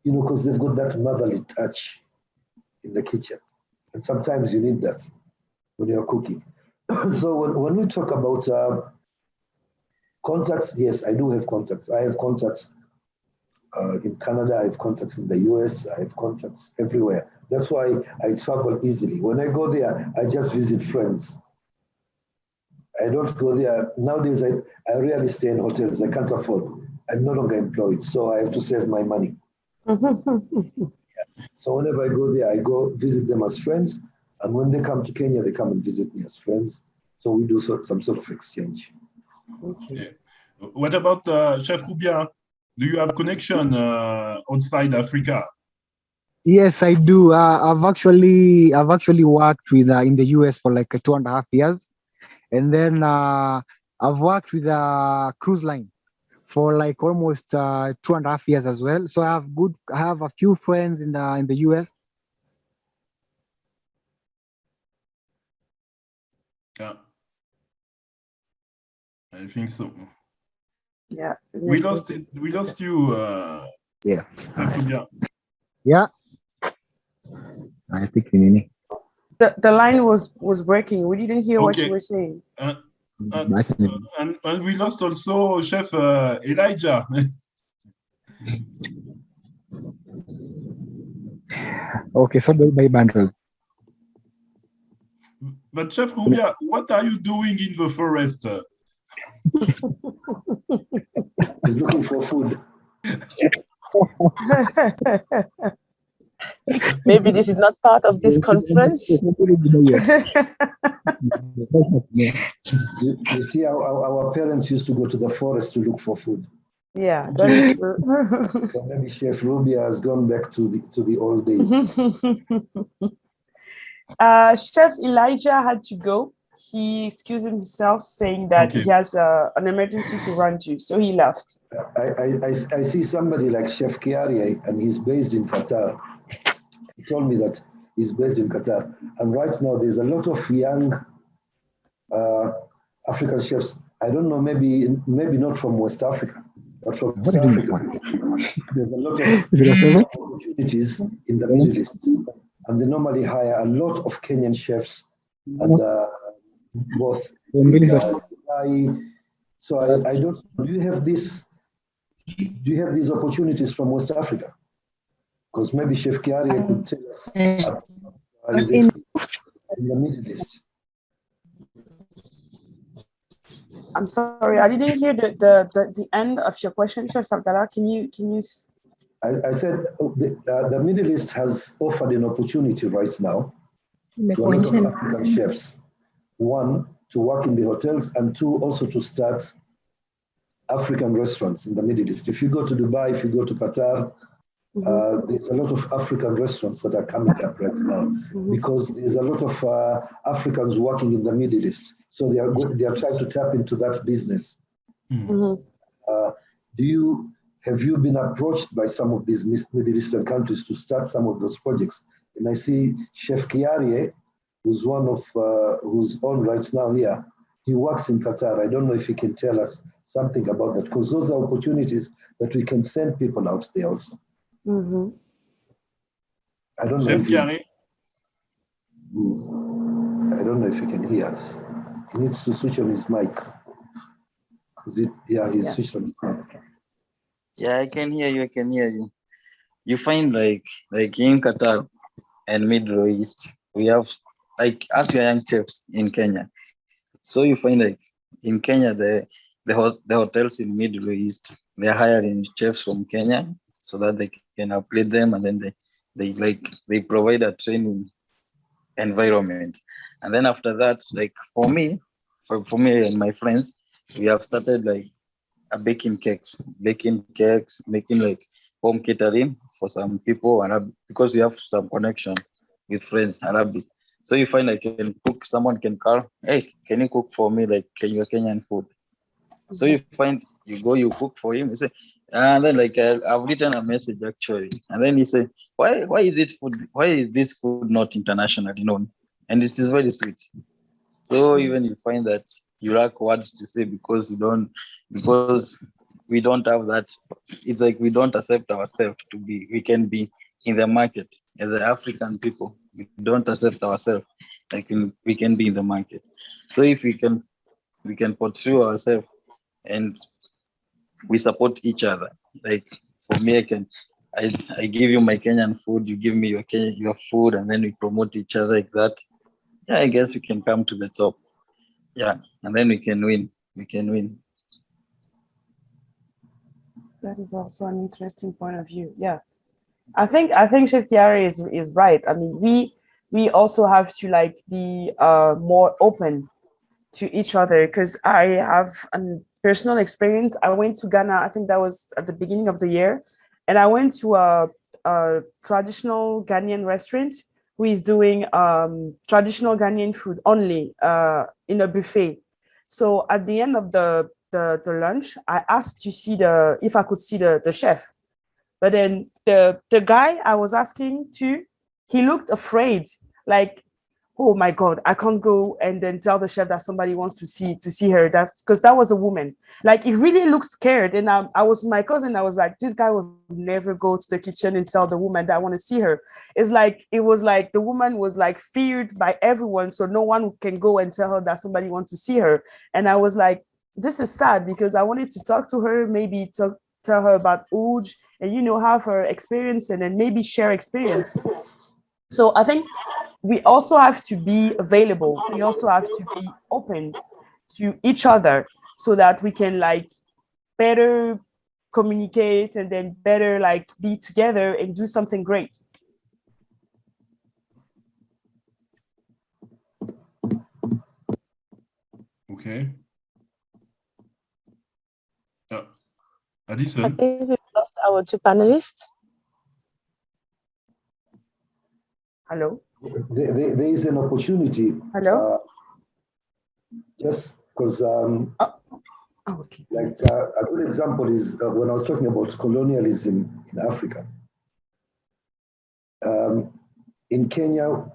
because they've got that motherly touch in the kitchen. And sometimes you need that when you're cooking. So when we talk about contacts, yes, I do have contacts. I have contacts in Canada, I have contacts in the US, I have contacts everywhere. That's why I travel easily. When I go there, I just visit friends. I don't go there. Nowadays, I rarely stay in hotels. I can't afford. I'm no longer employed, so I have to save my money. So whenever I go there, I go visit them as friends. And when they come to Kenya, they come and visit me as friends. So we do some sort of exchange.
Yeah. What about Chef Rubia? Do you have connection outside Africa?
Yes, I do. I've actually worked with in the US for like 2.5 years, and then I've worked with a cruise line for like almost 2.5 years as well. So I have a few friends in the US.
Yeah, I think so.
Yeah.
We lost you.
Yeah.
Rubia.
Yeah. I think we need.
The line was breaking. We didn't hear what you were saying.
And we lost also Chef Elijah.
Okay, so by bundle.
But Chef Rubia, what are you doing in the forest?
He's looking for food.
Maybe this is not part of this conference.
You see, our parents used to go to the forest to look for food.
Yeah, that is true.
So maybe Chef Rubia has gone back to the old days.
Chef Elijah had to go. He excused himself, saying that he has an emergency to run to, so he left.
I see somebody like Chef Kiarie, and he's based in Qatar. He told me that he's based in Qatar. And right now, there's a lot of young African chefs. I don't know, maybe not from West Africa, but from East Africa. There's a lot of opportunities in the Middle East. And they normally hire a lot of Kenyan chefs and both. So I don't. Do you have these opportunities from West Africa? Because maybe Chef Kiarie could tell us his experience in the Middle East.
I'm sorry, I didn't hear the end of your question, Chef Abdallah. Can you?
I said the Middle East has offered an opportunity right now to a lot of African chefs. 1, to work in the hotels, and 2, also to start African restaurants in the Middle East. If you go to Dubai, if you go to Qatar, there's a lot of African restaurants that are coming up right now because there's a lot of Africans working in the Middle East. So they are trying to tap into that business. Have you been approached by some of these Middle Eastern countries to start some of those projects? And I see Chef Kiarie, who's who's on right now here. He works in Qatar. I don't know if he can tell us something about that, because those are opportunities that we can send people out there also. I don't know.
Chef Kiarie?
I don't know if you can hear us. He needs to switch on his mic. Yeah, he's switched on his mic.
Okay.
Yeah, I can hear you. I can hear you. You find like in Qatar and Middle East, we have like as we are young chefs in Kenya. So you find like in Kenya, the hotels in Middle East, they're hiring chefs from Kenya so that they can upgrade them, and then they provide a training environment. And then after that, like for me and my friends, we have started like baking cakes, making like home catering for some people, and because we have some connection with friends Arabic. So you find I can cook, someone can call, hey, can you cook for me like Kenyan food? So you find you go, you cook for him, you say, and then like I've written a message actually, and then he say, why is this food not internationally known? And it is very sweet. So even you find that you lack words to say because we don't have that. It's like we don't accept ourselves we can be in the market as the African people. We don't accept ourselves like we can be in the market. So if we can pursue ourselves and we support each other. Like for me, I give you my Kenyan food, you give me your food, and then we promote each other like that. Yeah, I guess we can come to the top. Yeah, and then we can win.
That is also an interesting point of view. Yeah, I think Chef Kiari is right. I mean, we also have to like be more open to each other, because I have a personal experience. I went to Ghana. I think that was at the beginning of the year, and I went to a traditional Ghanaian restaurant who is doing traditional Ghanaian food only in a buffet. So at the end of the lunch, I asked to see if I could see the chef. But then the guy I was asking to, he looked afraid, like, oh my God, I can't go and then tell the chef that somebody wants to see her. That's because that was a woman. Like, he really looked scared. And I was with my cousin, I was like, this guy will never go to the kitchen and tell the woman that I want to see her. It was like the woman was like feared by everyone, so no one can go and tell her that somebody wants to see her. And I was like, this is sad, because I wanted to talk to her, maybe tell her about Oodge and, have her experience and then maybe share experience. So I think we also have to be available. We also have to be open to each other so that we can like better communicate and then better like be together and do something great.
Okay. Addison?
I think we've lost our two panelists.
Hello?
There is an opportunity.
Hello?
Just because,
okay.
like a good example is when I was talking about colonialism in Africa. In Kenya,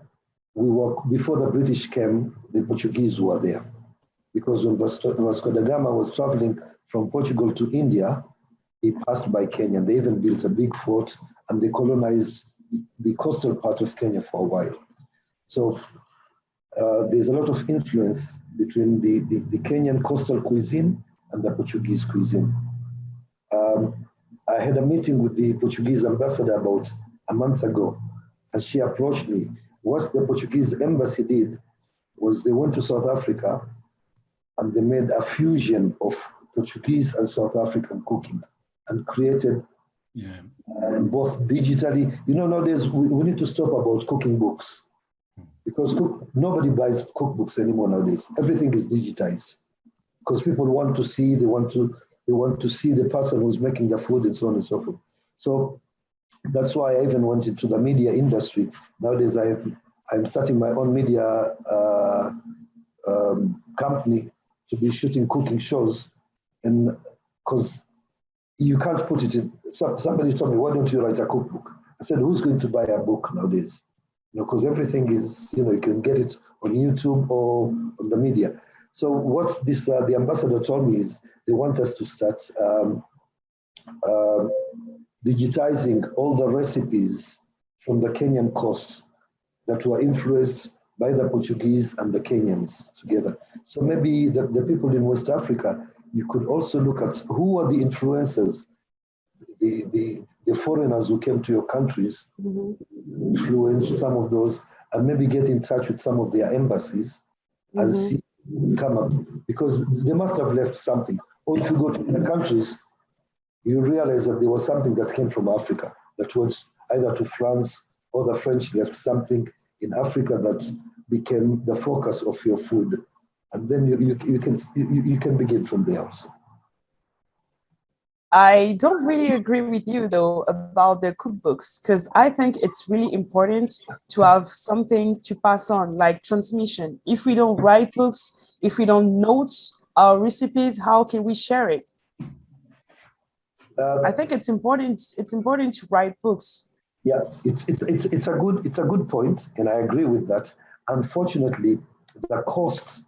before the British came, the Portuguese were there. Because when Vasco da Gama was traveling from Portugal to India, he passed by Kenya. They even built a big fort and they colonized the coastal part of Kenya for a while. So there's a lot of influence between the Kenyan coastal cuisine and the Portuguese cuisine. I had a meeting with the Portuguese ambassador about a month ago, and she approached me. What the Portuguese embassy did was they went to South Africa and they made a fusion of Portuguese and South African cooking and created both digitally. Nowadays we need to stop about cooking books, because nobody buys cookbooks anymore nowadays. Everything is digitized because people want to see, they want to see the person who's making the food and so on and so forth. So that's why I even went into the media industry. Nowadays I'm starting my own media company to be shooting cooking shows, and because you can't put it in. Somebody told me, why don't you write a cookbook? I said, who's going to buy a book nowadays? Because everything is, you can get it on YouTube or on the media. So what the ambassador told me is they want us to start digitizing all the recipes from the Kenyan coast that were influenced by the Portuguese and the Kenyans together. So maybe the people in West Africa, you could also look at who are the influencers, the foreigners who came to your countries, influence some of those, and maybe get in touch with some of their embassies and see come up, because they must have left something. Or if you go to the countries, you realize that there was something that came from Africa that went either to France, or the French left something in Africa that became the focus of your food. And then you can begin from there also.
I don't really agree with you though about the cookbooks, because I think it's really important to have something to pass on, like transmission. If we don't write books, if we don't note our recipes, how can we share it? I think it's important. It's important to write books.
Yeah, it's a good point, and I agree with that. Unfortunately, the cost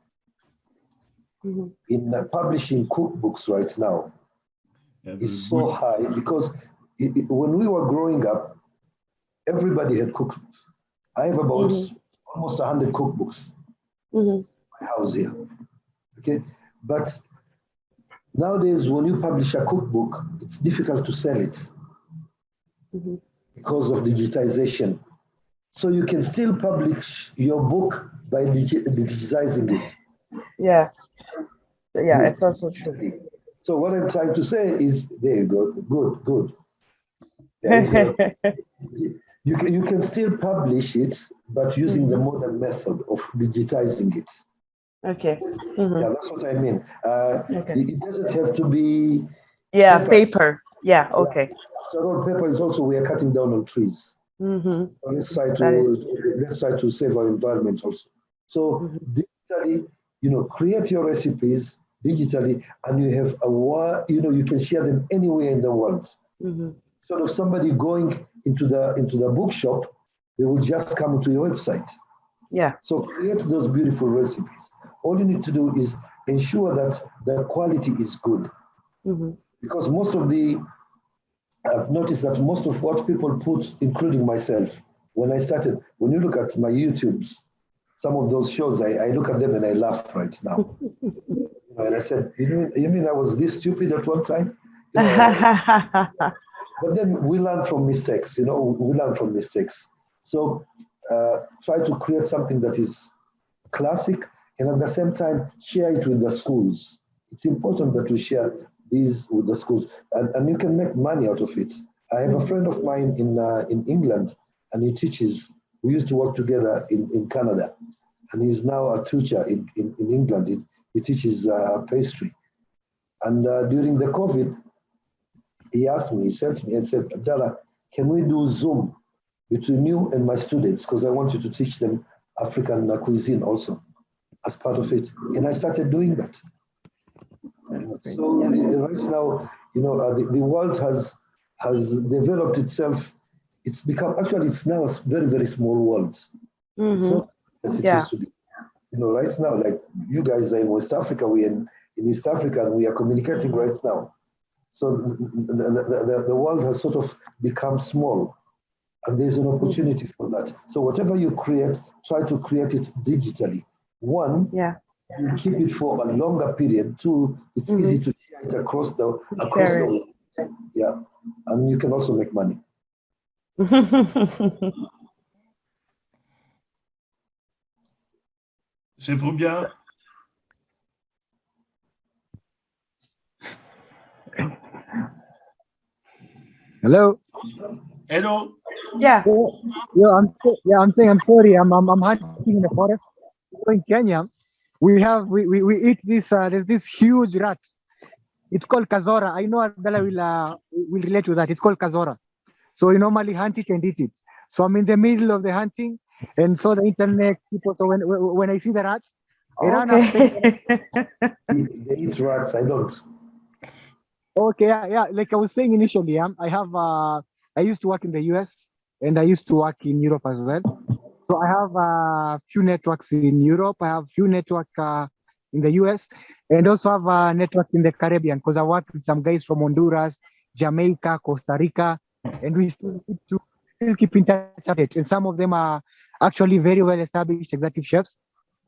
in publishing cookbooks right now is so high, because when we were growing up, everybody had cookbooks. I have about almost 100 cookbooks in my house here. Okay, but nowadays when you publish a cookbook, it's difficult to sell it because of digitization. So you can still publish your book by digitizing it.
Yeah, it's also true.
So what I'm trying to say is, there you go, good. You can still publish it, but using the modern method of digitizing it.
Okay.
Yeah, that's what I mean. It doesn't have to be
paper. Yeah, okay.
After all, paper is also, we are cutting down on trees. So let's try to save our environment also. So digitally, create your recipes digitally, and you have you can share them anywhere in the world. Sort of somebody going into the bookshop, they will just come to your website.
Yeah.
So create those beautiful recipes. All you need to do is ensure that the quality is good. Because I've noticed that most of what people put, including myself, when you look at my YouTubes, some of those shows, I look at them and I laugh right now. And I said, you mean I was this stupid at one time? But then we learn from mistakes, we learn from mistakes. So try to create something that is classic, and at the same time, share it with the schools. It's important that we share these with the schools, and you can make money out of it. I have a friend of mine in England, and he teaches. We used to work together in Canada, and he's now a teacher in England. He teaches pastry. And during the COVID, he asked me, he sent me and said, Abdallah, can we do Zoom between you and my students? Because I want you to teach them African cuisine also as part of it. And I started doing that. So right now, the world has developed itself. It's become, actually, it's now a very, very small world. It's not as it used to be. Right now, like you guys are in West Africa, we're in East Africa, and we are communicating right now. So the world has sort of become small, and there's an opportunity for that. So whatever you create, try to create it digitally. One, you keep it for a longer period. Two, it's easy to share it across the world. Yeah, and you can also make money.
Chef Rubia.
Hello.
Hello.
Yeah.
I'm saying I'm sorry. I'm hunting in the forest. In Kenya, we eat this. There's this huge rat. It's called kazora. I know Abdallah will relate to that. It's called kazora. So we normally hunt it and eat it. So I'm in the middle of the hunting, and so the internet people. So when I see the rat, I run after.
They eat rats. I don't.
Okay, yeah. Like I was saying initially, I used to work in the US and I used to work in Europe as well. So I have a few networks in Europe. I have a few networks in the US, and also have a network in the Caribbean, because I work with some guys from Honduras, Jamaica, Costa Rica, and we still keep in touch. And some of them are actually very well established executive chefs,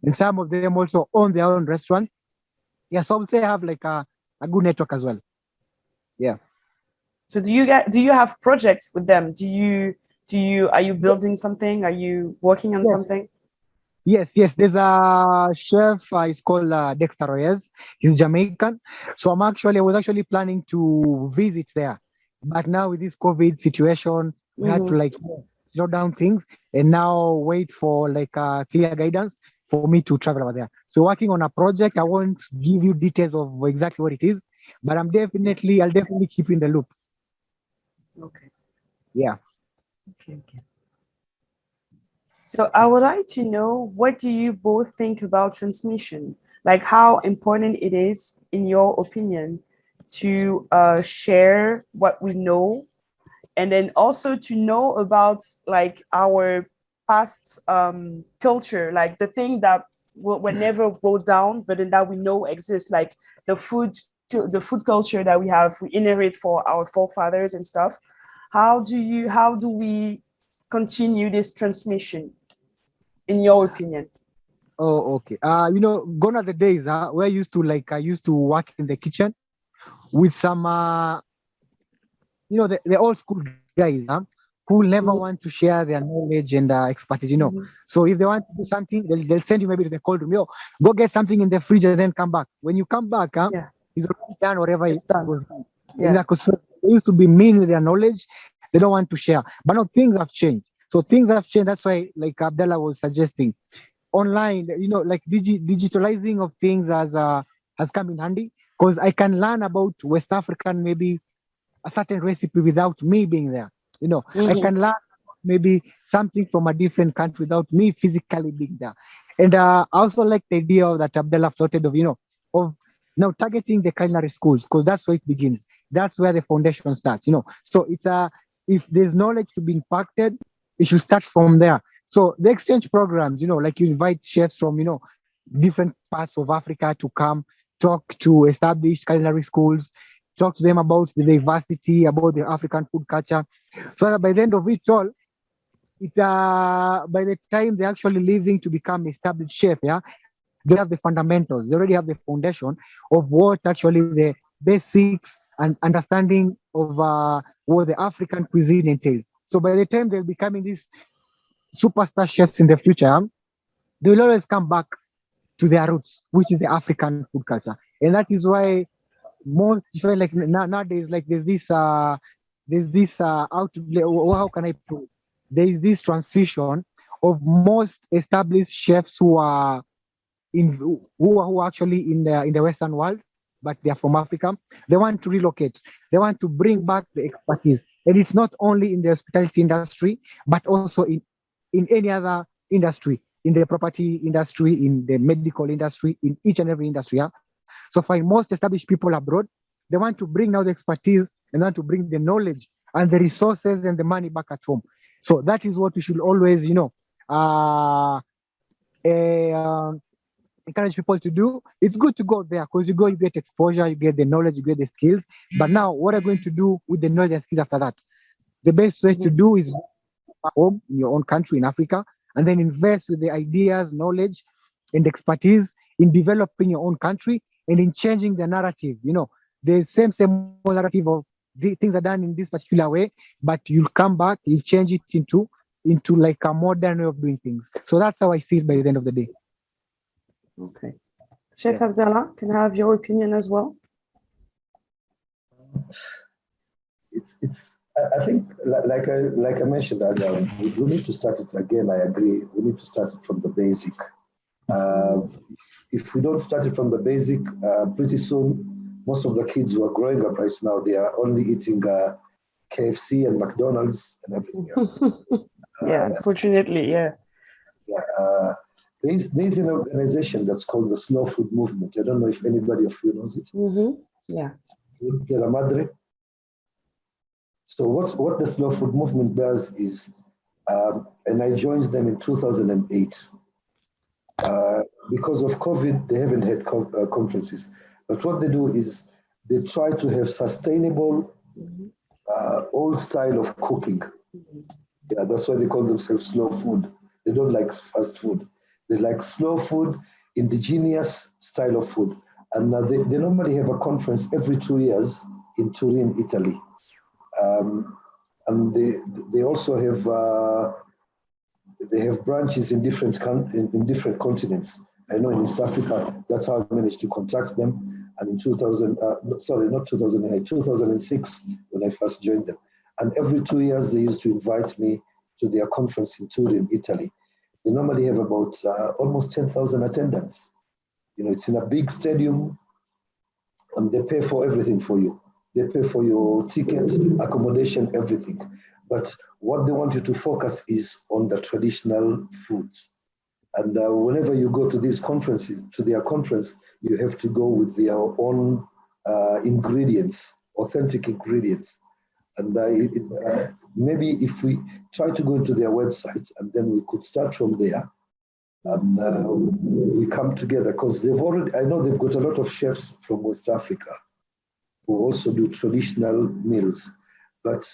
and some of them also own their own restaurant. Yeah, so I would say I have like a good network as well. Yeah.
So do you have projects with them? Are you building something? Are you working on
Yes.
something?
Yes, there's a chef, he's called Dexter Reyes. He's Jamaican. So I was actually planning to visit there. But now with this COVID situation, we had to like slow down things and now wait for like clear guidance for me to travel over there. So working on a project, I won't give you details of exactly what it is, but I'll definitely keep you in the loop.
Okay.
Yeah.
Okay. So I would like to know, what do you both think about transmission? Like how important it is, in your opinion, to share what we know, and then also to know about like our past culture, like the thing that were never wrote down, but then that we know exists, like the food culture that we inherit for our forefathers and stuff. How do we continue this transmission, in your opinion?
Oh, okay. Gone are the days where I used to work in the kitchen with some the old school guys who never want to share their knowledge and expertise. So if they want to do something, they'll send you maybe to the cold room. Yo, go get something in the fridge and then come back. When you come back, it's already done whatever
It's done.
was done.
Yeah.
Exactly. So they used to be mean with their knowledge. They don't want to share. But now things have changed. So things have changed. That's why, like Abdallah was suggesting, online, like digitalizing of things has come in handy, because I can learn about West African, maybe a certain recipe without me being there. I can learn maybe something from a different country without me physically being there. And I also like the idea of that Abdallah floated of now targeting the culinary schools, because that's where it begins. That's where the foundation starts. So it's if there's knowledge to be impacted, it should start from there. So the exchange programs, like you invite chefs from different parts of Africa to come talk to established culinary schools, talk to them about the diversity, about the African food culture, so that by the end of it all, by the time they're actually leaving to become established chef, they have the fundamentals. They already have the foundation of what actually the basics and understanding of what the African cuisine entails. So by the time they're becoming these superstar chefs in the future, they will always come back to their roots, which is the African food culture. And that is why most, like nowadays, like there's this how can I put it? There is this transition of most established chefs who are actually in the Western world, but they are from Africa. They want to relocate. They want to bring back the expertise, and it's not only in the hospitality industry, but also in any other industry, in the property industry, in the medical industry, in each and every industry. So for most established people abroad, they want to bring now the expertise and want to bring the knowledge and the resources and the money back at home. So that is what we should always, encourage people to do. It's good to go there, because you get exposure, you get the knowledge, you get the skills. But now, what are you going to do with the knowledge and skills after that? The best way to do is back home in your own country in Africa, and then invest with the ideas, knowledge, and expertise in developing your own country and in changing the narrative. The same narrative of the things are done in this particular way, but you'll come back, you'll change it into like a modern way of doing things. So that's how I see it by the end of the day.
Okay. Chef Abdallah, can I have your opinion as well?
I think, like I mentioned, we need to start it again. I agree. We need to start it from the basic. If we don't start it from the basic, pretty soon, most of the kids who are growing up right now, they are only eating KFC and McDonald's and everything else.
Unfortunately, yeah.
There's an organization that's called the Slow Food Movement. I don't know if anybody of you knows it.
Yeah.
De la Madre. So what the Slow Food Movement does is, and I joined them in 2008. Because of COVID, they haven't had conferences. But what they do is they try to have sustainable, old style of cooking. Yeah, that's why they call themselves slow food. They don't like fast food. They like slow food, indigenous style of food. And they normally have a conference every 2 years in Turin, Italy. And they also have branches in different continents. I know in East Africa, that's how I managed to contact them. And in 2006, when I first joined them. And every 2 years, they used to invite me to their conference in Turin, Italy. They normally have about almost 10,000 attendants. It's in a big stadium, and they pay for everything for you. They pay for your ticket, accommodation, everything. But what they want you to focus is on the traditional foods. And whenever you go to these conferences, to their conference, you have to go with their own ingredients, authentic ingredients. And maybe if we try to go into their website, and then we could start from there, and we come together, because I know they've got a lot of chefs from West Africa who also do traditional meals. But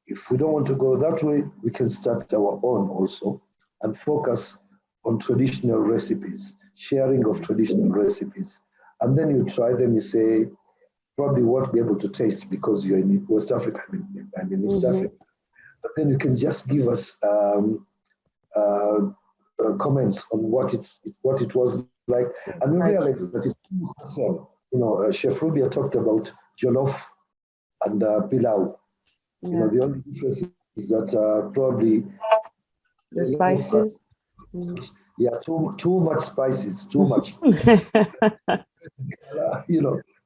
if we don't want to go that way, we can start our own also and focus on traditional recipes, sharing of traditional recipes. And then you try them, you say, probably won't be able to taste because you're in West Africa, I'm in East Africa. But then you can just give us comments on what it was like. That's and we realized that it was the same. Chef Rubia talked about jollof and pilau.
Yeah.
The only difference is that probably
the spices.
Yeah, too much spices, too much.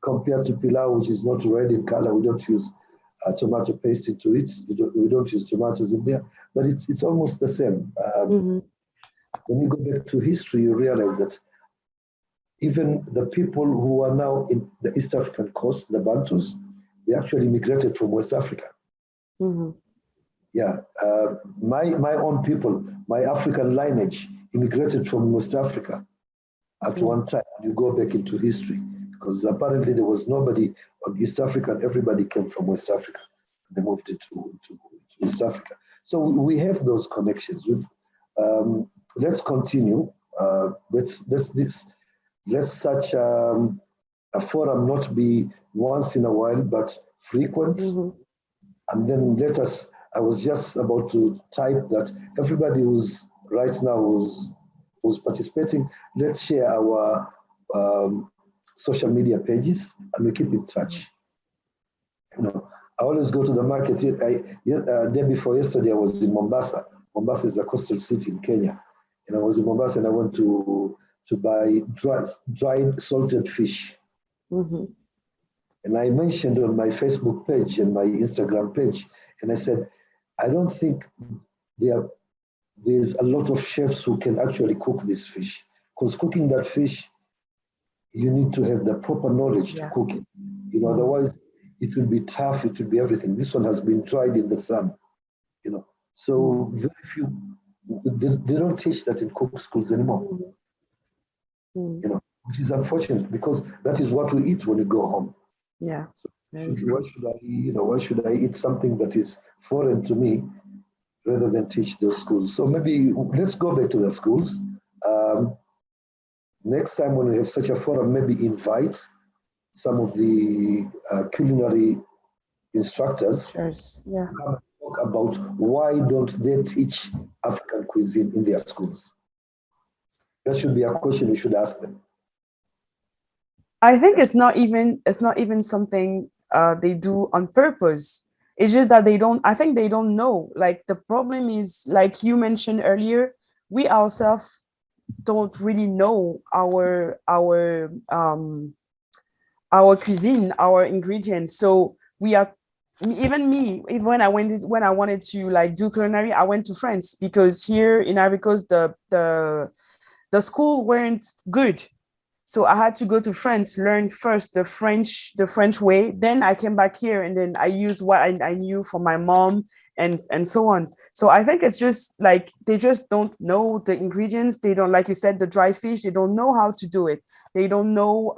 Compared to pilau, which is not red in color, we don't use tomato paste into it. We don't use tomatoes in there, but it's almost the same. When you go back to history, you realize that even the people who are now in the East African coast, the Bantus, they actually migrated from West Africa. Yeah, my own people, my African lineage, immigrated from West Africa at one time. You go back into history, because apparently there was nobody on East Africa, and everybody came from West Africa. They moved into East Africa. So we have those connections. Let's continue. Let's such a forum not be once in a while, but frequent. And then I was just about to type that everybody who's right now who's participating, let's share our social media pages and we keep in touch. I always go to the market. Day before yesterday, I was in Mombasa. Mombasa is the coastal city in Kenya. And I was in Mombasa and I went to buy dried salted fish. And I mentioned on my Facebook page and my Instagram page, and I said, I don't think there's a lot of chefs who can actually cook this fish, because cooking that fish, you need to have the proper knowledge to cook it. Otherwise it will be tough, it will be everything. This one has been dried in the sun, So very few, they don't teach that in cook schools anymore. Which is unfortunate, because that is what we eat when we go home.
Yeah.
So why should I eat something that is foreign to me rather than teach those schools? So maybe let's go back to the schools. Next time when we have such a forum, maybe invite some of the culinary instructors to come and talk about why don't they teach African cuisine in their schools. That should be a question we should ask them.
I think it's not even something they do on purpose. It's just that I think they don't know. Like, the problem is, like you mentioned earlier, we ourselves don't really know our cuisine, our ingredients. So even when I wanted to like do culinary, I went to France, because here in Ivory Coast the school weren't good. So I had to go to France, learn first the French way. Then I came back here, and then I used what I knew from my mom and so on. So I think it's just like they just don't know the ingredients. They don't, like you said, the dry fish, they don't know how to do it. They don't know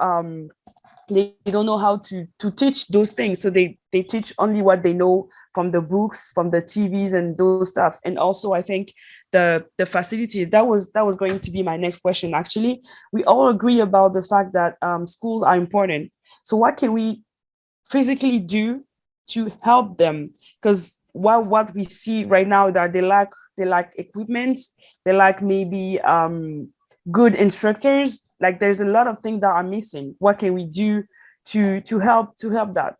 they don't know how to teach those things. So they teach only what they know from the books, from the TVs and those stuff. And also I think the facilities, that was going to be my next question. Actually, we all agree about the fact that schools are important. So what can we physically do to help them? Because what we see right now, that they lack equipment, they lack maybe good instructors. Like there's a lot of things that are missing. What can we do to help that?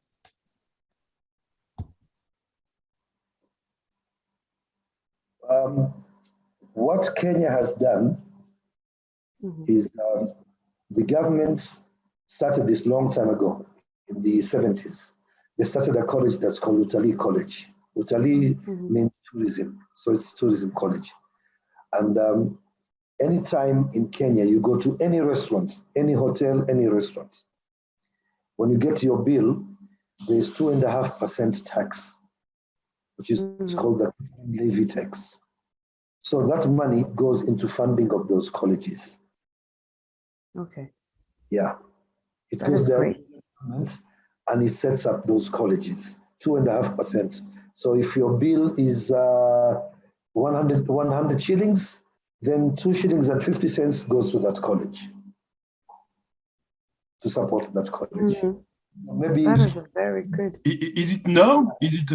What Kenya has done is the government started this long time ago, in the 70s. They started a college that's called Utalii College. Utalii means tourism, so it's tourism college. And anytime in Kenya, you go to any restaurant, any hotel, any restaurant, when you get your bill, there's 2.5% tax, which is called the levy tax. So that money goes into funding of those colleges.
Okay.
Yeah. It
That
goes
is
there
great.
and it sets up those colleges, 2.5%. So if your bill is 100 shillings, then 2 shillings and 50 cents goes to that college to support that college. Maybe
That is a very good.
Is it now? Is it?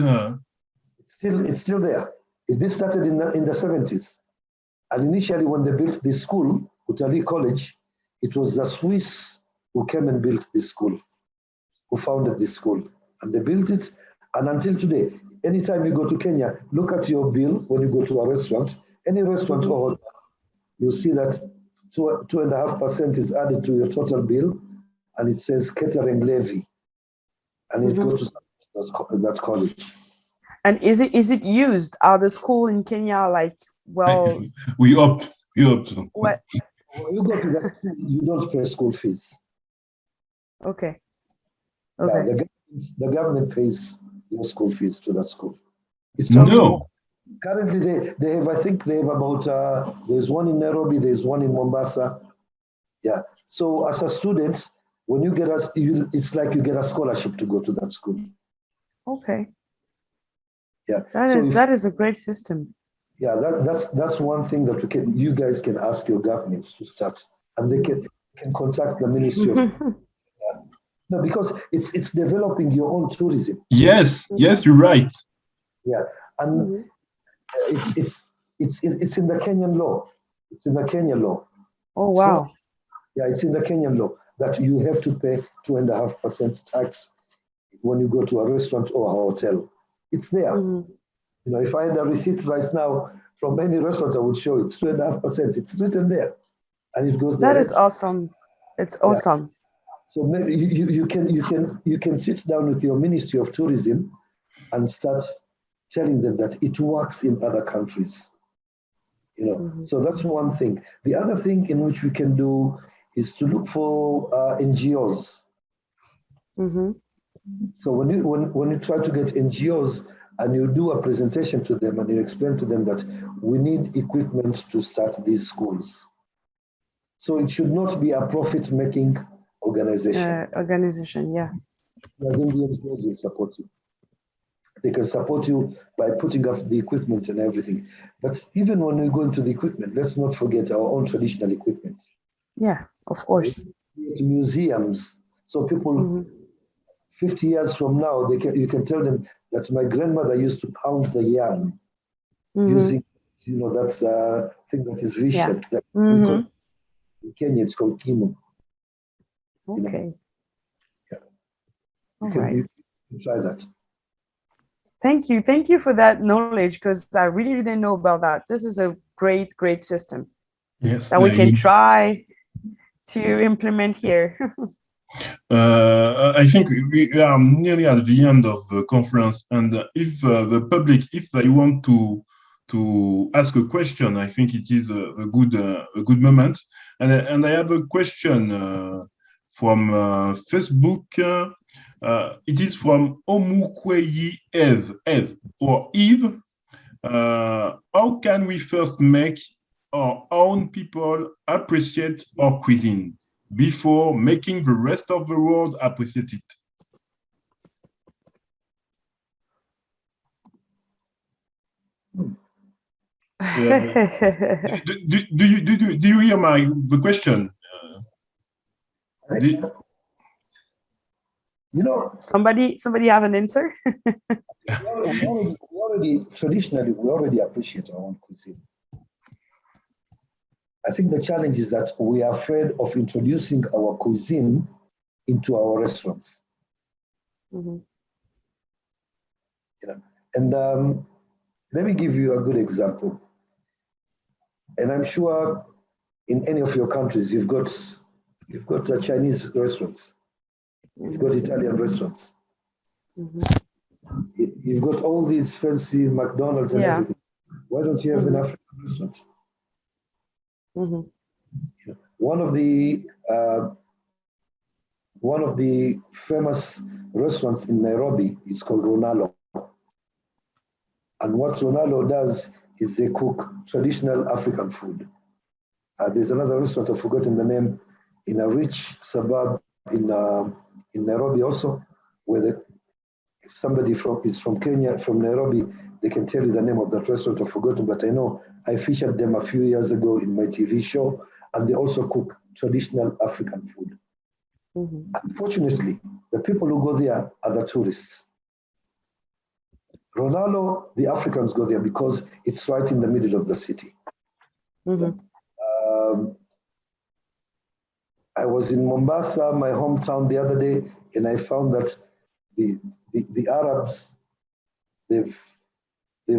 It's still there. This started in the 70s. And initially when they built this school, Utalii College, it was the Swiss who came and built this school, who founded this school. And they built it. And until today, anytime you go to Kenya, look at your bill when you go to a restaurant, any restaurant or hotel, you'll see that 2.5% is added to your total bill, and it says catering levy. And it goes to that college.
And is it used? Are the school in Kenya like, well?
We hope so.
What?
When you go to that school, you don't pay school fees.
Okay.
Yeah, the government pays your school fees to that school. It's
no.
Currently, they have, I think they have about, there's one in Nairobi, there's one in Mombasa. Yeah. So as a student, when you get it's like you get a scholarship to go to that school.
Okay.
Yeah.
That is a great system.
Yeah, that's one thing that you guys can ask your governments to start, and they can contact the Ministry of. No, because it's developing your own tourism.
Yes, you're right.
Yeah, and it's in the Kenyan law. It's in the Kenyan law.
Oh wow.
So, yeah, it's in the Kenyan law that you have to pay 2.5% tax when you go to a restaurant or a hotel. It's there. You know, if I had a receipt right now from any restaurant, I would show it's 2.5%. It's written there, and it goes there.
That is awesome. It's awesome.
Yeah. So maybe you can sit down with your Ministry of Tourism and start telling them that it works in other countries. You know, so that's one thing. The other thing in which we can do is to look for NGOs. So when you try to get NGOs and you do a presentation to them and you explain to them that we need equipment to start these schools. So it should not be a profit-making organization.
Yeah.
Then the NGOs will support you. They can support you by putting up the equipment and everything. But even when we go into the equipment, let's not forget our own traditional equipment.
Yeah, of course.
Museums. So people, 50 years from now, you can tell them that my grandmother used to pound the yam using, that's a thing that is reshaped. That we call, in Kenya, it's called kimo.
Okay.
Yeah.
All right.
You can try that.
Thank you for that knowledge, because I really didn't know about that. This is a great system that we can try to implement here.
I think we are nearly at the end of the conference, and if the public, if they want to ask a question, I think it is a good moment. And I have a question from Facebook. It is from Omukweyi Eve or Eve. How can we first make our own people appreciate our cuisine? before making the rest of the world appreciate it? Yeah. do you hear the question?
You know,
somebody have an answer?
Traditionally, we already appreciate our own cuisine. I think the challenge is that we are afraid of introducing our cuisine into our restaurants.
Mm-hmm.
You know, and let me give you a good example. And I'm sure in any of your countries, you've got Chinese restaurants, you've got Italian restaurants,
mm-hmm.
You've got all these fancy McDonald's and everything. Why don't you have an African restaurant?
Mm-hmm.
One of the famous restaurants in Nairobi is called Ronaldo. And what Ronaldo does is they cook traditional African food. There's another restaurant, I've forgotten the name, in a rich suburb in Nairobi also, where if somebody is from Kenya, from Nairobi, they can tell you the name of that restaurant. I've forgotten, but I know I featured them a few years ago in my TV show, and they also cook traditional African food.
Mm-hmm.
Unfortunately, the people who go there are the tourists. Ronaldo, the Africans go there because it's right in the middle of the city.
Mm-hmm.
I was in Mombasa, my hometown, the other day, and I found that the Arabs, they've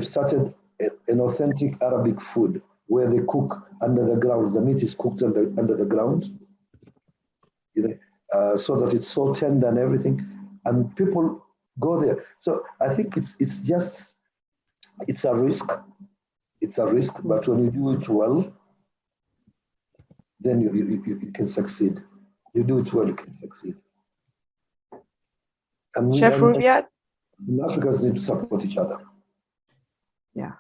started an authentic Arabic food where they cook under the ground. The meat is cooked under the ground, so that it's so tender and everything, and people go there. So I think it's a risk. It's a risk, but when you do it well, then you can succeed. You do it well, you can succeed. And
Chef Rubia?
Africans need to support each other.
Yeah,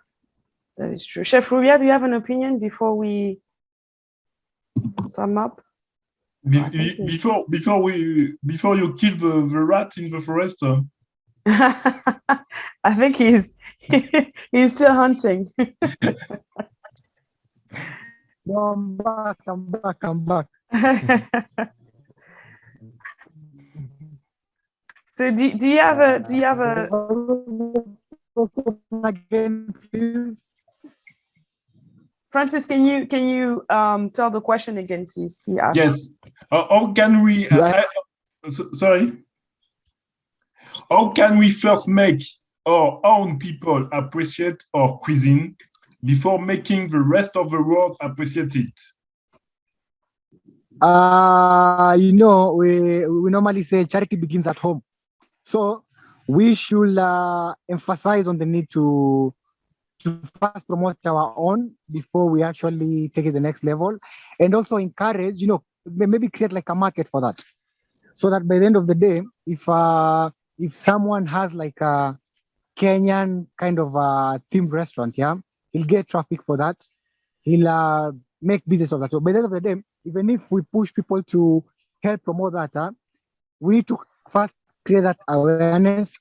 that is true. Chef Rubia, do you have an opinion before we sum up?
Before you kill the rat in the forest.
I think he's still hunting.
I'm back.
So do you have a
again, please?
Francis, can you tell the question again, please? He asked.
Yes. How can we? Sorry. How can we first make our own people appreciate our cuisine before making the rest of the world appreciate it?
We normally say charity begins at home. So we should emphasize on the need to first promote our own before we actually take it to the next level, and also encourage, maybe create like a market for that, so that by the end of the day, if someone has like a Kenyan kind of themed restaurant, he'll get traffic for that. He'll make business of that. So by the end of the day, even if we push people to help promote that, we need to first create that awareness.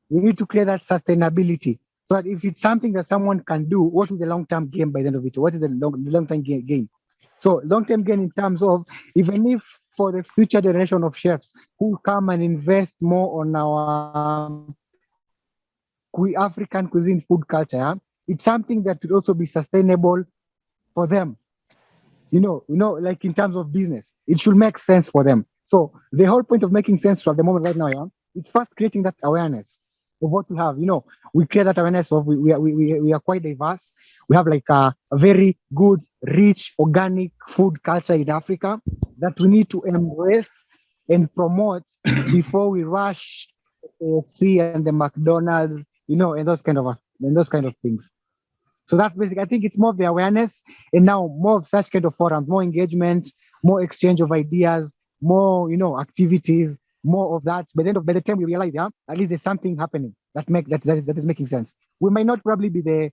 We need to create that sustainability. So that if it's something that someone can do, what is the long-term gain by the end of it? What is the long-term gain? So long-term gain in terms of, even if for the future generation of chefs who come and invest more on our African cuisine food culture, it's something that would also be sustainable for them. Like in terms of business, it should make sense for them. So the whole point of making sense at the moment right now, it's first creating that awareness of what we have. We create that awareness of we are quite diverse. We have like a very good, rich, organic food culture in Africa that we need to embrace and promote before we rush KFC and the McDonald's, and those kind of things. So that's basically, I think it's more of the awareness, and now more of such kind of forums, more engagement, more exchange of ideas, more, activities, more of that. By the time we realize, at least there's something happening that is making sense. We might not probably be the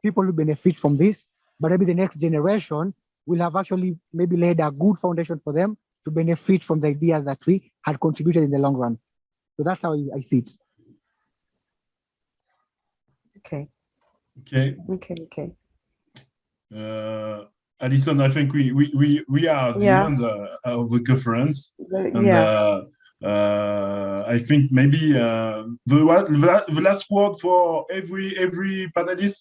people who benefit from this, but maybe the next generation will have actually maybe laid a good foundation for them to benefit from the ideas that we had contributed in the long run. So that's how I see it.
Okay.
Okay.
Okay.
Allison, I think we are at the end of the conference, and I think maybe the last word for every panelist,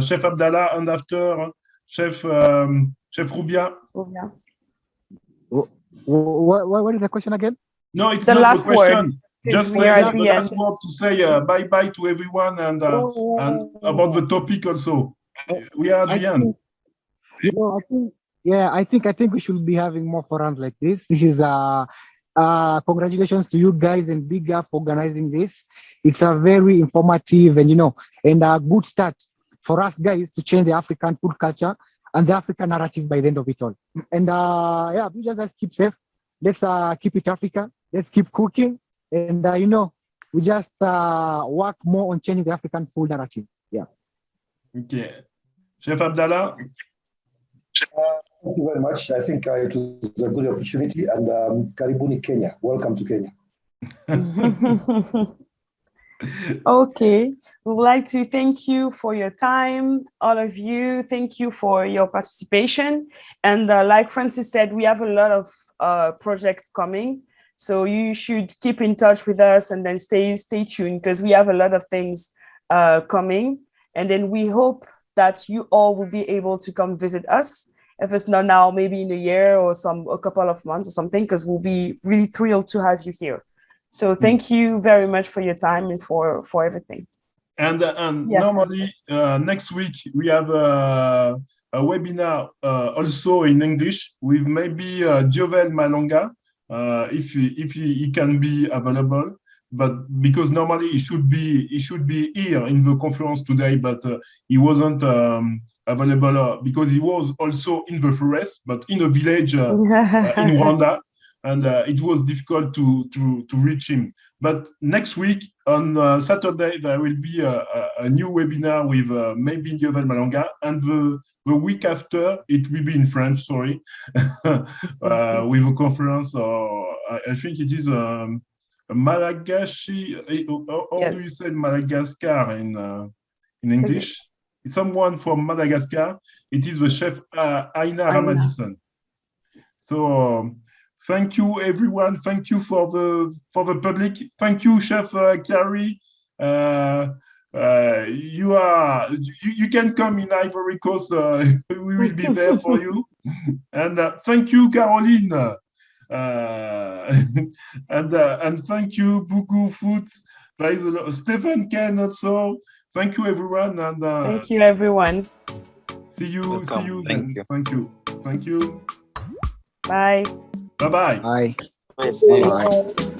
Chef Abdallah, and after Chef Rubia.
What is the question again?
No, it's
the
not
last
the question.
Word,
just
we are at
the
the
last
end.
word to say bye-bye to everyone, and about the topic also. We are at the end.
I think we should be having more forums like this. This is congratulations to you guys and big up for organizing this. It's a very informative and a good start for us guys to change the African food culture and the African narrative by the end of it all. And we just keep safe. Let's keep it Africa. Let's keep cooking, and we just work more on changing the African food narrative. Yeah.
Okay, Chef Abdallah.
Thank you very much. I think it was a good opportunity, and Karibuni Kenya. Welcome to Kenya.
Okay, we would like to thank you for your time, all of you. Thank you for your participation. And like Francis said, we have a lot of projects coming. So you should keep in touch with us and then stay tuned, because we have a lot of things coming. And then we hope that you all will be able to come visit us. If it's not now, maybe in a year or a couple of months or something, because we'll be really thrilled to have you here. So thank you very much for your time and for everything.
And
yes,
normally next week we have a webinar also in English with maybe Jovel Malonga, if he can be available. But because normally he should be here in the conference today, but he wasn't available because he was also in the forest, but in a village in Rwanda, and it was difficult to reach him. But next week on Saturday there will be a new webinar with maybe Jovel Malonga, and the week after it will be in French. Sorry, with a conference. I think it is. Malagasy, how do you say Madagascar in English? Okay. It's someone from Madagascar. It is the chef REINARHZ. So thank you everyone. Thank you for the public. Thank you, Chef Carrie. You can come in Ivory Coast. We will be there for you. And thank you, Caroline. And thank you, Bugu Foods. There is Stephen Ken also. Thank you, everyone. And
thank you, everyone.
See you.
Welcome.
See you.
Thank you.
Thank you. Thank you.
Bye.
Bye-bye.
Bye.
Bye.
Bye.